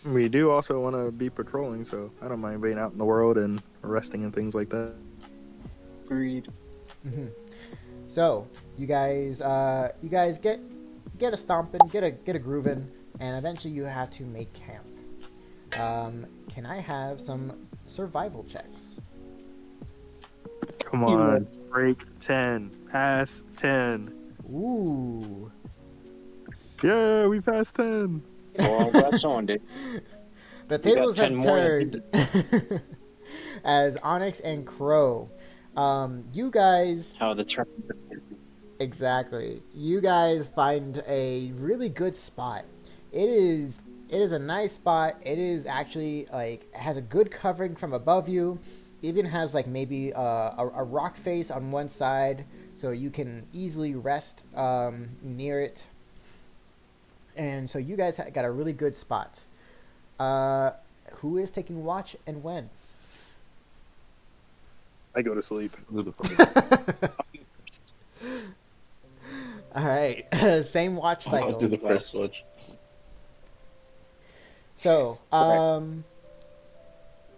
[SPEAKER 3] We do also want to be patrolling, so I don't mind being out in the world and resting and things like that.
[SPEAKER 1] Agreed.
[SPEAKER 2] Mm-hmm. So you guys get a stomping, get a grooving, and eventually you have to make camp. Can I have some survival checks?
[SPEAKER 3] Come on, break 10, pass 10.
[SPEAKER 2] Ooh.
[SPEAKER 3] Yeah, we passed 10.
[SPEAKER 1] Well, I'm glad someone did.
[SPEAKER 2] The
[SPEAKER 1] We got
[SPEAKER 2] tables
[SPEAKER 1] 10
[SPEAKER 2] have
[SPEAKER 1] more
[SPEAKER 2] turned as Onyx and Crow. You guys
[SPEAKER 1] How the turn.
[SPEAKER 2] exactly. You guys find a really good spot. It is a nice spot. It is actually like it has a good covering from above you. Even has like maybe a rock face on one side, so you can easily rest near it. And so you guys got a really good spot. Who is taking watch and when?
[SPEAKER 3] I go to sleep.
[SPEAKER 2] All right, same watch cycle.
[SPEAKER 4] I'll do the first watch.
[SPEAKER 2] So,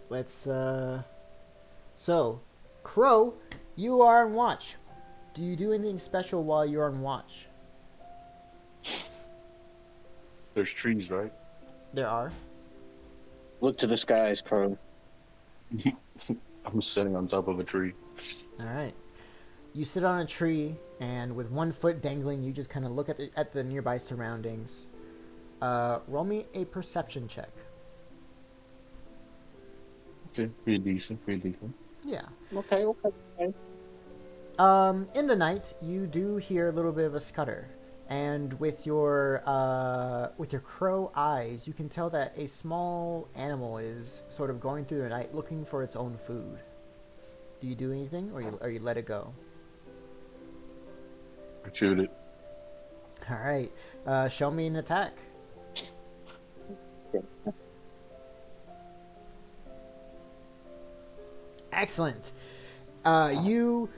[SPEAKER 2] let's. So, Crow, you are on watch. Do you do anything special while you're on watch?
[SPEAKER 4] There's trees, right?
[SPEAKER 2] There are.
[SPEAKER 1] Look to the skies, Crow.
[SPEAKER 4] I'm sitting on top of a tree.
[SPEAKER 2] All right. You sit on a tree, and with one foot dangling, you just kind of look at the nearby surroundings. Roll me a perception check.
[SPEAKER 4] Okay, pretty decent.
[SPEAKER 2] Yeah.
[SPEAKER 1] Okay.
[SPEAKER 2] In the night, you do hear a little bit of a scutter, and with your crow eyes, you can tell that a small animal is sort of going through the night looking for its own food. Do you do anything, or you let it go?
[SPEAKER 4] I shoot it.
[SPEAKER 2] All right, show me an attack. Excellent. You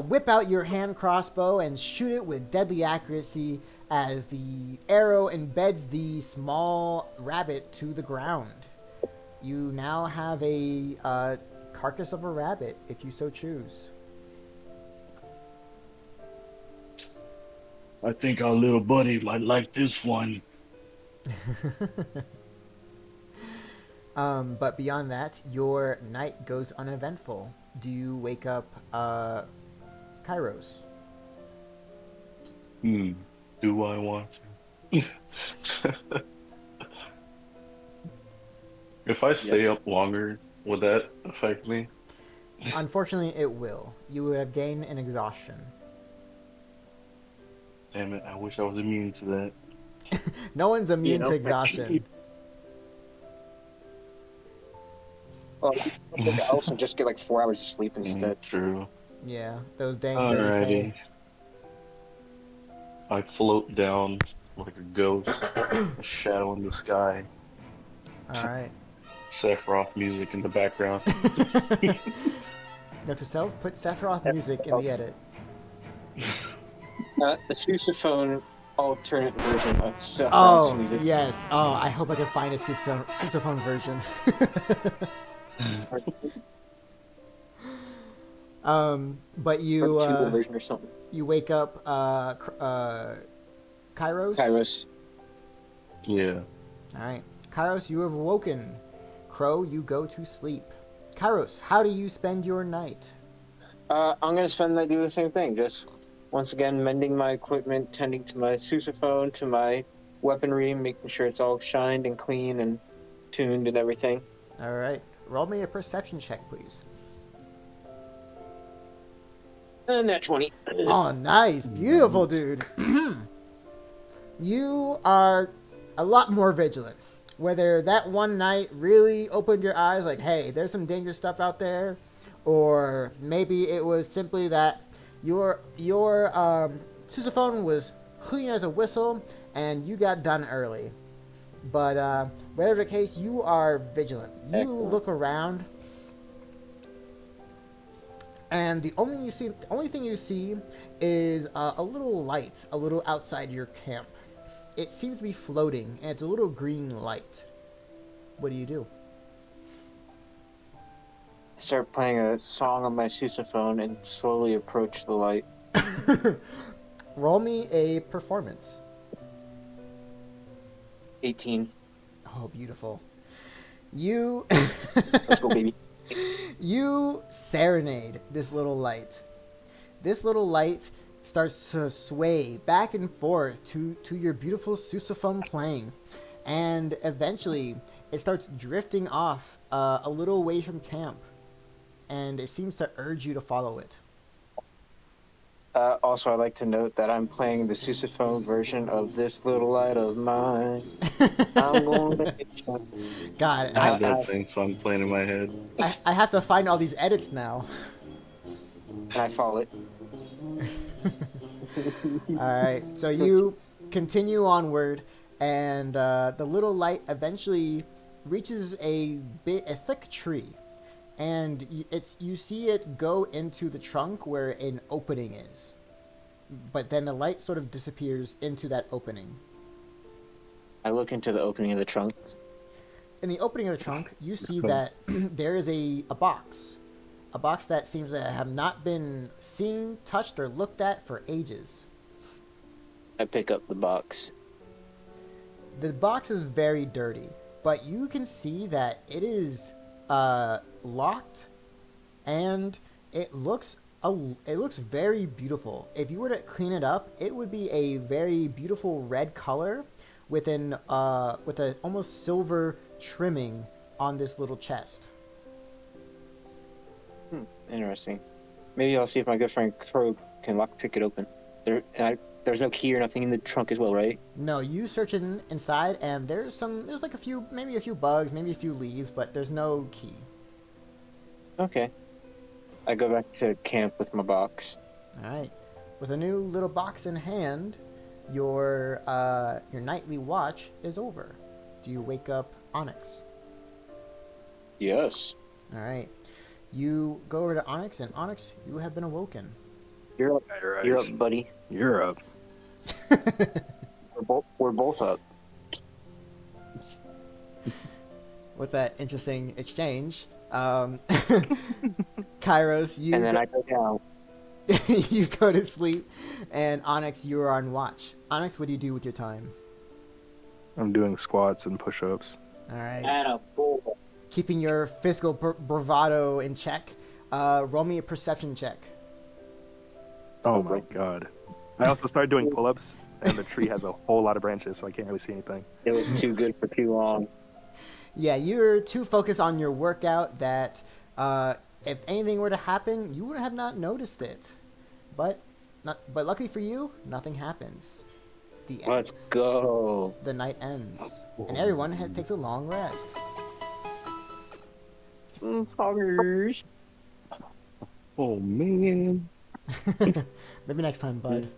[SPEAKER 2] whip out your hand crossbow and shoot it with deadly accuracy as the arrow embeds the small rabbit to the ground. You now have a carcass of a rabbit, if you so choose.
[SPEAKER 4] I think our little buddy might like this one.
[SPEAKER 2] But beyond that, your night goes uneventful. Do you wake up Kairos?
[SPEAKER 4] Do I want to? If I stay up longer, would that affect me?
[SPEAKER 2] Unfortunately, it will. You would have gained an exhaustion.
[SPEAKER 4] Damn it, I wish I was immune to that.
[SPEAKER 2] No one's immune
[SPEAKER 1] know,
[SPEAKER 2] to exhaustion.
[SPEAKER 1] Well, I think elves would just get like 4 hours of sleep instead.
[SPEAKER 4] True.
[SPEAKER 2] Yeah, those dang dirty
[SPEAKER 4] Alrighty. I float down like a ghost, a shadow in the sky.
[SPEAKER 2] All right.
[SPEAKER 4] Sephiroth music in the background.
[SPEAKER 2] Note to self: put Sephiroth music in the edit.
[SPEAKER 1] The sousaphone alternate version of Sephiroth's
[SPEAKER 2] Oh
[SPEAKER 1] music.
[SPEAKER 2] yes. Oh, I hope I can find a sousaphone version. But you
[SPEAKER 1] Or tuba version or something.
[SPEAKER 2] you wake up Kairos.
[SPEAKER 1] Kairos.
[SPEAKER 4] Yeah.
[SPEAKER 2] All right, Kairos, you have awoken. Crow, you go to sleep. Kairos, how do you spend your night?
[SPEAKER 1] I'm gonna spend the night doing the same thing. Just once again mending my equipment, tending to my sousaphone, to my weaponry, making sure it's all shined and clean and tuned and everything.
[SPEAKER 2] All right, roll me a perception check, please.
[SPEAKER 1] And that 20.
[SPEAKER 2] Oh, nice, beautiful, dude. You are a lot more vigilant. Whether that one night really opened your eyes, like, hey, there's some dangerous stuff out there, or maybe it was simply that your sousaphone was clean as a whistle and you got done early. But whatever the case, you are vigilant. You
[SPEAKER 1] Excellent.
[SPEAKER 2] look around, and the only thing you see is a little light, a little outside your camp. It seems to be floating, and it's a little green light. What do you do?
[SPEAKER 1] I start playing a song on my sousaphone and slowly approach the light.
[SPEAKER 2] Roll me a performance.
[SPEAKER 1] 18.
[SPEAKER 2] Oh, beautiful. You
[SPEAKER 1] Let's go, baby.
[SPEAKER 2] you serenade this little light. This little light starts to sway back and forth to your beautiful sousaphone playing, and eventually it starts drifting off a little way from camp, and it seems to urge you to follow it.
[SPEAKER 1] Also, I'd like to note that I'm playing the sousaphone version of This Little Light of Mine. I'm going to get you.
[SPEAKER 2] God,
[SPEAKER 4] I have that same song playing in my head.
[SPEAKER 2] I have to find all these edits now.
[SPEAKER 1] And I follow it.
[SPEAKER 2] Alright, so you continue onward, and the little light eventually reaches a thick tree, and you see it go into the trunk where an opening is, but then the light sort of disappears into that opening.
[SPEAKER 1] I look into the opening of the trunk.
[SPEAKER 2] In the opening of the trunk, you see that there is a box that seems to have not been seen, touched, or looked at for ages.
[SPEAKER 1] I pick up the box.
[SPEAKER 2] The box is very dirty, but you can see that it is locked, and it looks very beautiful. If you were to clean it up, it would be a very beautiful red color with a almost silver trimming on this little chest.
[SPEAKER 1] Interesting. Maybe I'll see if my good friend Crow can pick it open. There's no key or nothing in the trunk as well, right?
[SPEAKER 2] No, you search inside, and there's like maybe a few bugs, maybe a few leaves, but there's no key.
[SPEAKER 1] Okay. I go back to camp with my box.
[SPEAKER 2] All right. With a new little box in hand, your nightly watch is over. Do you wake up Onyx?
[SPEAKER 1] Yes.
[SPEAKER 2] All right. You go over to Onyx, and Onyx, you have been awoken.
[SPEAKER 1] You're up.
[SPEAKER 3] Right.
[SPEAKER 1] You're up, buddy.
[SPEAKER 3] You're up.
[SPEAKER 1] We're both up.
[SPEAKER 2] With that interesting exchange, Kairos,
[SPEAKER 1] And then I go down.
[SPEAKER 2] you go to sleep, and Onyx, you are on watch. Onyx, what do you do with your time?
[SPEAKER 3] I'm doing squats and push-ups.
[SPEAKER 2] All right.
[SPEAKER 1] And a bull.
[SPEAKER 2] Keeping your physical bravado in check, roll me a perception check.
[SPEAKER 3] Oh my god. I also started doing pull-ups, and the tree has a whole lot of branches, so I can't really see anything.
[SPEAKER 1] It was too good for too long.
[SPEAKER 2] Yeah, you're too focused on your workout that if anything were to happen, you would have not noticed it. But luckily for you, nothing happens.
[SPEAKER 1] Let's go.
[SPEAKER 2] The night ends, and everyone takes a long rest.
[SPEAKER 1] Poggers.
[SPEAKER 4] Oh man.
[SPEAKER 2] Maybe next time, bud.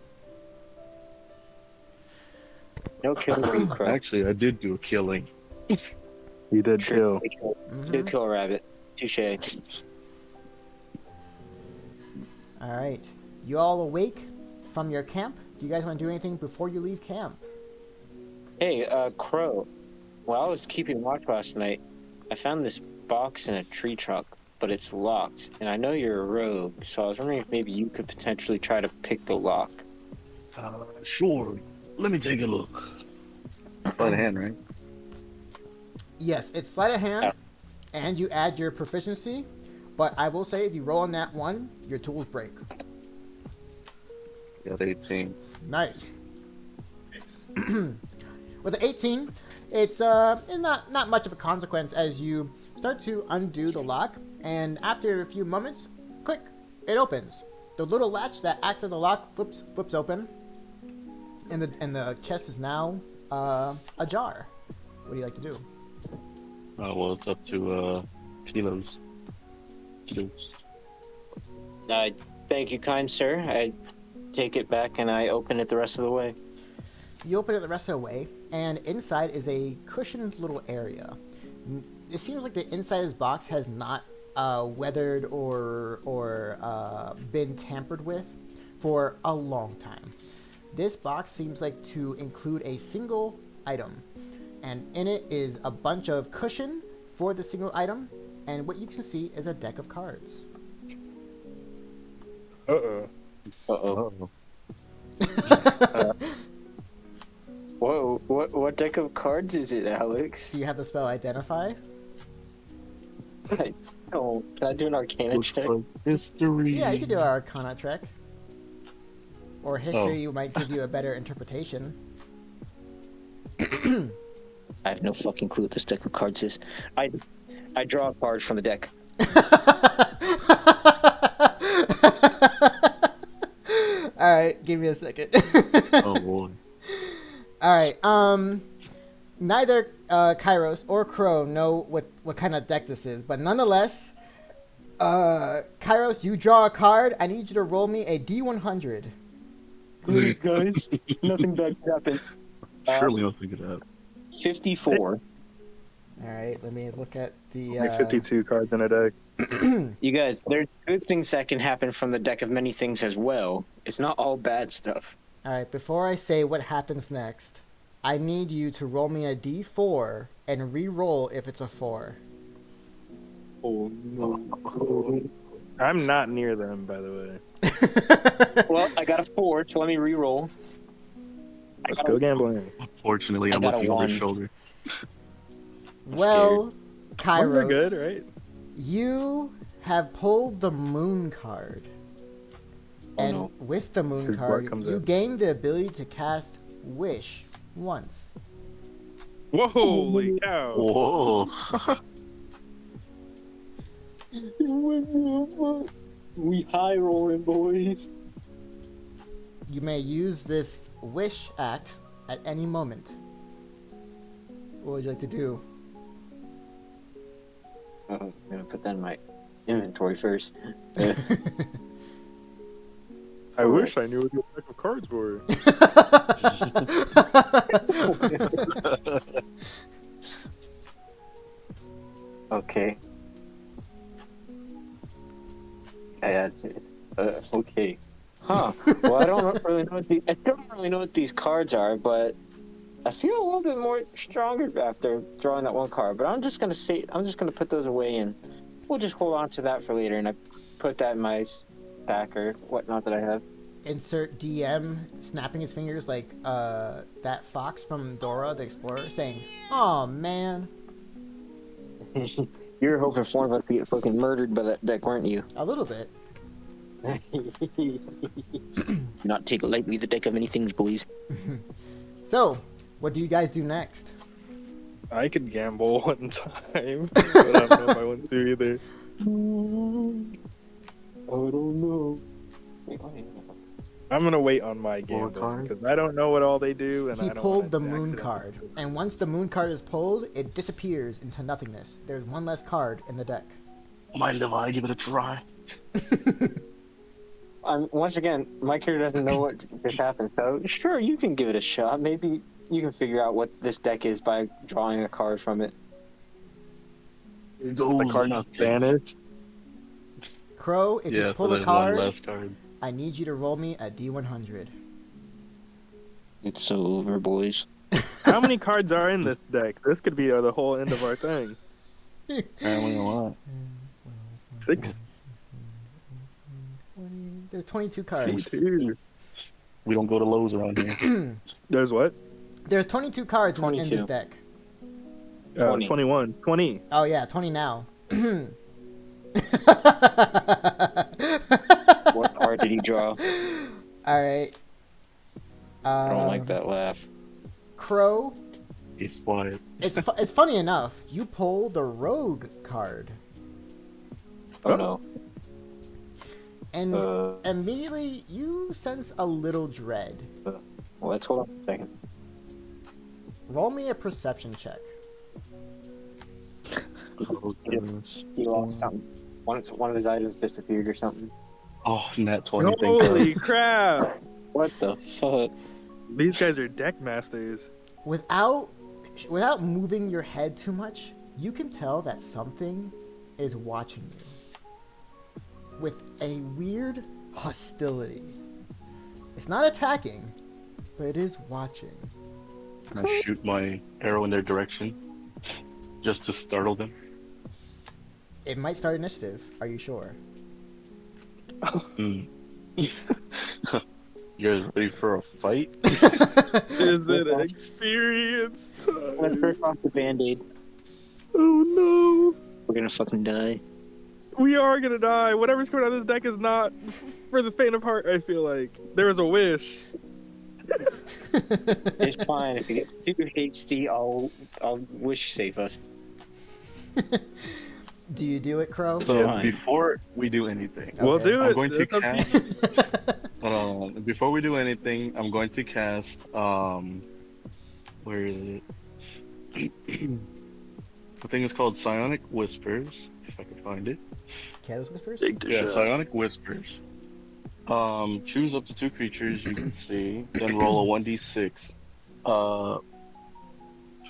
[SPEAKER 1] No killing for you, Crow.
[SPEAKER 4] Actually, I did do a killing.
[SPEAKER 3] You did
[SPEAKER 1] True.
[SPEAKER 3] too.
[SPEAKER 1] Did kill a rabbit. Touche.
[SPEAKER 2] All right. You all awake from your camp? Do you guys want to do anything before you leave camp?
[SPEAKER 1] Hey, Crow. While I was keeping watch last night, I found this box in a tree trunk, but it's locked. And I know you're a rogue, so I was wondering if maybe you could potentially try to pick the lock.
[SPEAKER 4] Sure. Let me take a look. Sleight of hand, right?
[SPEAKER 2] Yes, it's sleight of hand, and you add your proficiency. But I will say, if you roll on that one, your tools break.
[SPEAKER 4] Got 18.
[SPEAKER 2] Nice. With the 18, it's not much of a consequence as you start to undo the lock, and after a few moments, click, it opens. The little latch that acts as the lock flips open, and the chest is now ajar. What do you like to do?
[SPEAKER 4] Well, it's up to Kilos.
[SPEAKER 1] Thank you, kind sir. I take it back and I open it the rest of the way.
[SPEAKER 2] You open it the rest of the way, and inside is a cushioned little area. It seems like the inside of this box has not weathered or been tampered with for a long time. This box seems like to include a single item, and in it is a bunch of cushion for the single item, and what you can see is a deck of cards.
[SPEAKER 3] Uh-oh.
[SPEAKER 1] Uh-oh. Whoa, what deck of cards is it, Alex?
[SPEAKER 2] Do you have the spell Identify?
[SPEAKER 1] I don't. Can I do an Arcana
[SPEAKER 4] Looks
[SPEAKER 1] check?
[SPEAKER 4] like history.
[SPEAKER 2] Yeah, you can do an Arcana check. Or History might give you a better interpretation.
[SPEAKER 1] I have no fucking clue what this deck of cards is. I draw a card from the deck.
[SPEAKER 2] Alright, give me a second.
[SPEAKER 4] Oh boy.
[SPEAKER 2] Alright, neither Kairos or Crow know what kind of deck this is, but nonetheless, Kairos, you draw a card. I need you to roll me a D100.
[SPEAKER 1] Please, guys. Nothing bad can happen.
[SPEAKER 4] Surely I'll figure it out.
[SPEAKER 1] 54.
[SPEAKER 2] Alright, let me look at the...
[SPEAKER 3] Only 52 cards in a deck.
[SPEAKER 1] You guys, there's good things that can happen from the deck of many things as well. It's not all bad stuff.
[SPEAKER 2] Alright, before I say what happens next, I need you to roll me a D4 and re-roll if it's a 4.
[SPEAKER 1] Oh, no.
[SPEAKER 3] I'm not near them, by the way.
[SPEAKER 1] Well, I got a 4, so let me re-roll.
[SPEAKER 3] Let's go gambling.
[SPEAKER 4] Unfortunately, I'm
[SPEAKER 1] I got a
[SPEAKER 4] looking over his
[SPEAKER 1] 1.
[SPEAKER 4] shoulder.
[SPEAKER 2] Well,
[SPEAKER 3] Ones
[SPEAKER 2] Kairos,
[SPEAKER 3] are good, right?
[SPEAKER 2] you have pulled the moon card. And
[SPEAKER 1] no.
[SPEAKER 2] with the moon
[SPEAKER 3] His blood
[SPEAKER 2] card,
[SPEAKER 3] comes
[SPEAKER 2] you
[SPEAKER 3] in.
[SPEAKER 2] gain the ability to cast Wish once.
[SPEAKER 3] Whoa, holy cow.
[SPEAKER 4] Whoa.
[SPEAKER 1] We high rolling, boys.
[SPEAKER 2] You may use this wish act at any moment. What would you like to do?
[SPEAKER 1] I'm gonna put that in my inventory first.
[SPEAKER 3] I wish I knew what the deck of cards were.
[SPEAKER 1] Okay. Okay. Huh. Well, I don't really know I still don't really know what these cards are, but I feel a little bit more stronger after drawing that one card. But I'm just gonna put those away, and we'll just hold on to that for later. And I put that in my stack or whatnot that I have.
[SPEAKER 2] Insert DM snapping his fingers like that fox from Dora the Explorer saying, "Oh man."
[SPEAKER 1] You're hoping for one of us to get fucking murdered by that deck, weren't you?
[SPEAKER 2] A little bit.
[SPEAKER 1] Do not take lightly the deck of many things, boys.
[SPEAKER 2] So, what do you guys do next?
[SPEAKER 3] I could gamble one time, but I don't know if I want to either.
[SPEAKER 1] I don't know. Wait,
[SPEAKER 3] I'm gonna wait on my
[SPEAKER 4] Pull a
[SPEAKER 3] gambling
[SPEAKER 4] card?
[SPEAKER 3] because I don't know what all they do, and
[SPEAKER 2] He
[SPEAKER 3] I don't
[SPEAKER 2] pulled
[SPEAKER 3] wanna
[SPEAKER 2] the moon
[SPEAKER 3] accidentally
[SPEAKER 2] card,
[SPEAKER 3] do it.
[SPEAKER 2] and once the moon card is pulled, it disappears into nothingness. There's one less card in the deck.
[SPEAKER 4] Mind if I give it a try?
[SPEAKER 1] Once again, my character doesn't know what just happened, so sure, you can give it a shot. Maybe you can figure out what this deck is by drawing a card from it.
[SPEAKER 4] It
[SPEAKER 3] The
[SPEAKER 4] goes
[SPEAKER 3] card
[SPEAKER 4] nothing.
[SPEAKER 3] vanished.
[SPEAKER 2] Crow, if you
[SPEAKER 4] Yeah,
[SPEAKER 2] pull
[SPEAKER 4] so
[SPEAKER 2] a
[SPEAKER 4] there's
[SPEAKER 2] card,
[SPEAKER 4] one less card.
[SPEAKER 2] I need you to roll me a D100.
[SPEAKER 1] It's so over, boys.
[SPEAKER 3] How many cards are in this deck? This could be the whole end of our thing.
[SPEAKER 4] Apparently a lot.
[SPEAKER 3] 6,
[SPEAKER 2] There's 22 cards.
[SPEAKER 3] 2.
[SPEAKER 4] We don't go to Lowe's around here.
[SPEAKER 3] There's what?
[SPEAKER 2] There's 22 cards in this
[SPEAKER 1] 22.
[SPEAKER 2] deck.
[SPEAKER 1] 20.
[SPEAKER 3] 21. 20.
[SPEAKER 2] Oh yeah, 20 now.
[SPEAKER 1] What card did he draw?
[SPEAKER 2] All right.
[SPEAKER 1] I don't like that laugh.
[SPEAKER 2] Crow.
[SPEAKER 4] He's quiet.
[SPEAKER 2] It's funny enough. You pull the rogue card,
[SPEAKER 1] Oh no.
[SPEAKER 2] and
[SPEAKER 1] Uh.
[SPEAKER 2] immediately you sense a little dread.
[SPEAKER 1] Well, let's hold on a second.
[SPEAKER 2] Roll me a perception check.
[SPEAKER 4] Oh, goodness.
[SPEAKER 1] He lost something. One of his items disappeared or something.
[SPEAKER 4] Oh, nat 20. Thank
[SPEAKER 3] Holy
[SPEAKER 4] God.
[SPEAKER 3] crap!
[SPEAKER 1] What the fuck?
[SPEAKER 3] These guys are deck masters.
[SPEAKER 2] Without moving your head too much, you can tell that something is watching you with a weird hostility. It's not attacking, but it is watching.
[SPEAKER 4] Can I shoot my arrow in their direction? Just to startle them?
[SPEAKER 2] It might start initiative. Are you sure?
[SPEAKER 4] Hmm. You guys ready for a fight?
[SPEAKER 3] Is it an experience
[SPEAKER 1] Let's
[SPEAKER 3] time?
[SPEAKER 1] rip off the band-aid.
[SPEAKER 3] Oh
[SPEAKER 1] We're gonna fucking die.
[SPEAKER 3] no! We are gonna die. Whatever's coming out of this deck is not for the faint of heart. I feel like there is a wish.
[SPEAKER 1] It's fine. If it gets too hasty, I'll wish save us.
[SPEAKER 2] Do you do it, Crow?
[SPEAKER 4] So
[SPEAKER 1] Fine.
[SPEAKER 4] before we do anything,
[SPEAKER 3] We'll
[SPEAKER 2] Okay.
[SPEAKER 3] do it.
[SPEAKER 4] I'm going to
[SPEAKER 3] It's up to
[SPEAKER 4] cast.
[SPEAKER 3] you.
[SPEAKER 4] Before we do anything, I'm going to cast. Where is it? I think it's called Psionic Whispers. If I can find it.
[SPEAKER 2] Careless Whispers?
[SPEAKER 4] Yeah, Psionic Whispers. Choose up to 2 creatures you can see, then roll a 1d6.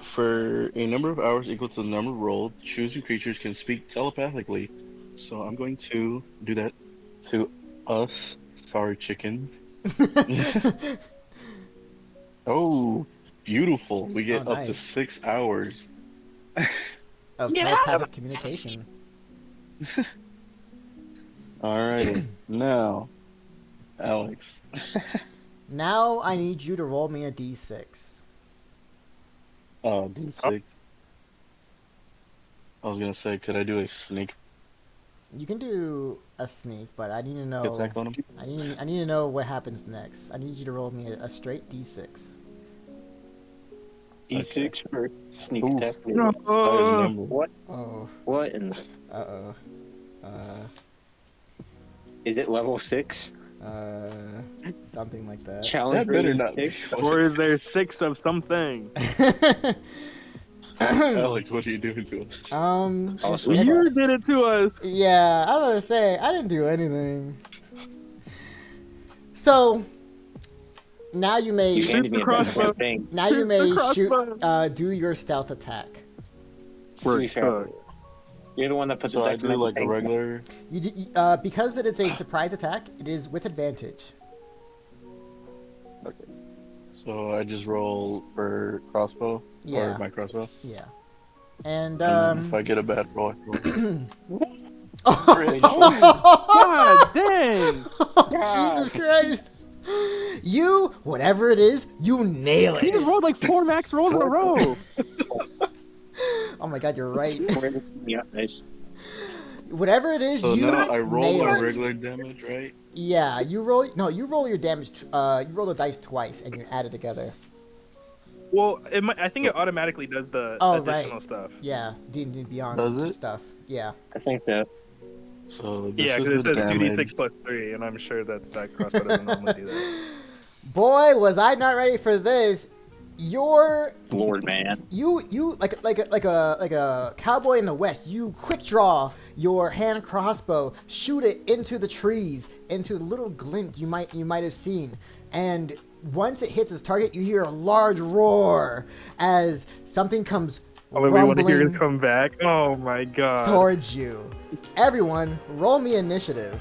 [SPEAKER 4] For a number of hours equal to the number rolled, choosing creatures can speak telepathically. So I'm going to do that to us. Sorry, chickens. Oh, beautiful. We get
[SPEAKER 2] Oh,
[SPEAKER 4] up to
[SPEAKER 2] nice.
[SPEAKER 4] 6 hours.
[SPEAKER 2] Of telepathic communication.
[SPEAKER 4] Alrighty. Now, Alex.
[SPEAKER 2] Now I need you to roll me a d6.
[SPEAKER 4] D6. I was gonna say, could I do a sneak
[SPEAKER 2] You can do a sneak, but I need to know.
[SPEAKER 4] attack on him?
[SPEAKER 2] I need to know what happens next. I need you to roll me a straight d6.
[SPEAKER 1] D6 for sneak
[SPEAKER 4] Oof.
[SPEAKER 1] attack.
[SPEAKER 4] Highest number.
[SPEAKER 1] What?
[SPEAKER 2] Oh.
[SPEAKER 1] What in the...
[SPEAKER 2] Uh oh.
[SPEAKER 1] Is it level 6?
[SPEAKER 2] Something like that.
[SPEAKER 1] Challenge
[SPEAKER 4] That better
[SPEAKER 1] rating
[SPEAKER 4] not be.
[SPEAKER 1] 6?
[SPEAKER 3] Or is there 6 of something?
[SPEAKER 4] Alex, what are you doing to us?
[SPEAKER 1] Awesome.
[SPEAKER 3] You did it to us.
[SPEAKER 2] Yeah, I was gonna say I didn't do anything. So now you may
[SPEAKER 1] You handed me a
[SPEAKER 3] crossbow.
[SPEAKER 1] bad thing.
[SPEAKER 2] now you
[SPEAKER 3] Shoot
[SPEAKER 2] may
[SPEAKER 3] the
[SPEAKER 2] shoot
[SPEAKER 3] crossbow.
[SPEAKER 2] do your stealth attack.
[SPEAKER 1] To
[SPEAKER 3] We're
[SPEAKER 1] be fair,
[SPEAKER 3] cooked.
[SPEAKER 1] you're the one that put
[SPEAKER 4] So
[SPEAKER 1] the
[SPEAKER 4] I do
[SPEAKER 1] detrimental
[SPEAKER 4] like a
[SPEAKER 1] thing.
[SPEAKER 4] regular.
[SPEAKER 2] Because it is a surprise attack, it is with advantage.
[SPEAKER 4] Okay. So I just roll for crossbow.
[SPEAKER 2] Yeah.
[SPEAKER 4] Or my crossbow.
[SPEAKER 2] Yeah. And
[SPEAKER 4] And then if I get a bad roll, I roll.
[SPEAKER 3] God dang!
[SPEAKER 2] Jesus Christ! You, whatever it is, you nail
[SPEAKER 3] He
[SPEAKER 2] it.
[SPEAKER 3] just rolled like 4 max rolls in a row.
[SPEAKER 2] Oh my God, you're right.
[SPEAKER 1] Yeah, nice.
[SPEAKER 2] Whatever it is,
[SPEAKER 4] So
[SPEAKER 2] you
[SPEAKER 4] now I roll
[SPEAKER 2] nail
[SPEAKER 4] my
[SPEAKER 2] it.
[SPEAKER 4] regular damage, right?
[SPEAKER 2] Yeah, you roll. No, you roll your damage. You roll the dice twice, and you add it together.
[SPEAKER 3] Well, I think it automatically does the
[SPEAKER 2] Oh,
[SPEAKER 3] additional
[SPEAKER 2] right.
[SPEAKER 3] stuff.
[SPEAKER 2] Yeah, D&D Beyond
[SPEAKER 4] Does it?
[SPEAKER 2] stuff. Yeah.
[SPEAKER 1] I think so.
[SPEAKER 4] So this
[SPEAKER 3] Yeah,
[SPEAKER 4] is
[SPEAKER 3] because
[SPEAKER 4] the
[SPEAKER 3] it says
[SPEAKER 4] damage.
[SPEAKER 3] 2d6 plus 3, and I'm sure that crossbow doesn't normally do that.
[SPEAKER 2] Boy, was I not ready for this. Your
[SPEAKER 1] Lord, man.
[SPEAKER 2] you like a cowboy in the West. You quick draw your hand crossbow, shoot it into the trees, into the little glint you might have seen, and once it hits its target, you hear a large roar as something comes
[SPEAKER 3] Oh, we want to hear
[SPEAKER 2] rumbling
[SPEAKER 3] it come back. Oh my god.
[SPEAKER 2] towards you. Everyone, roll me initiative.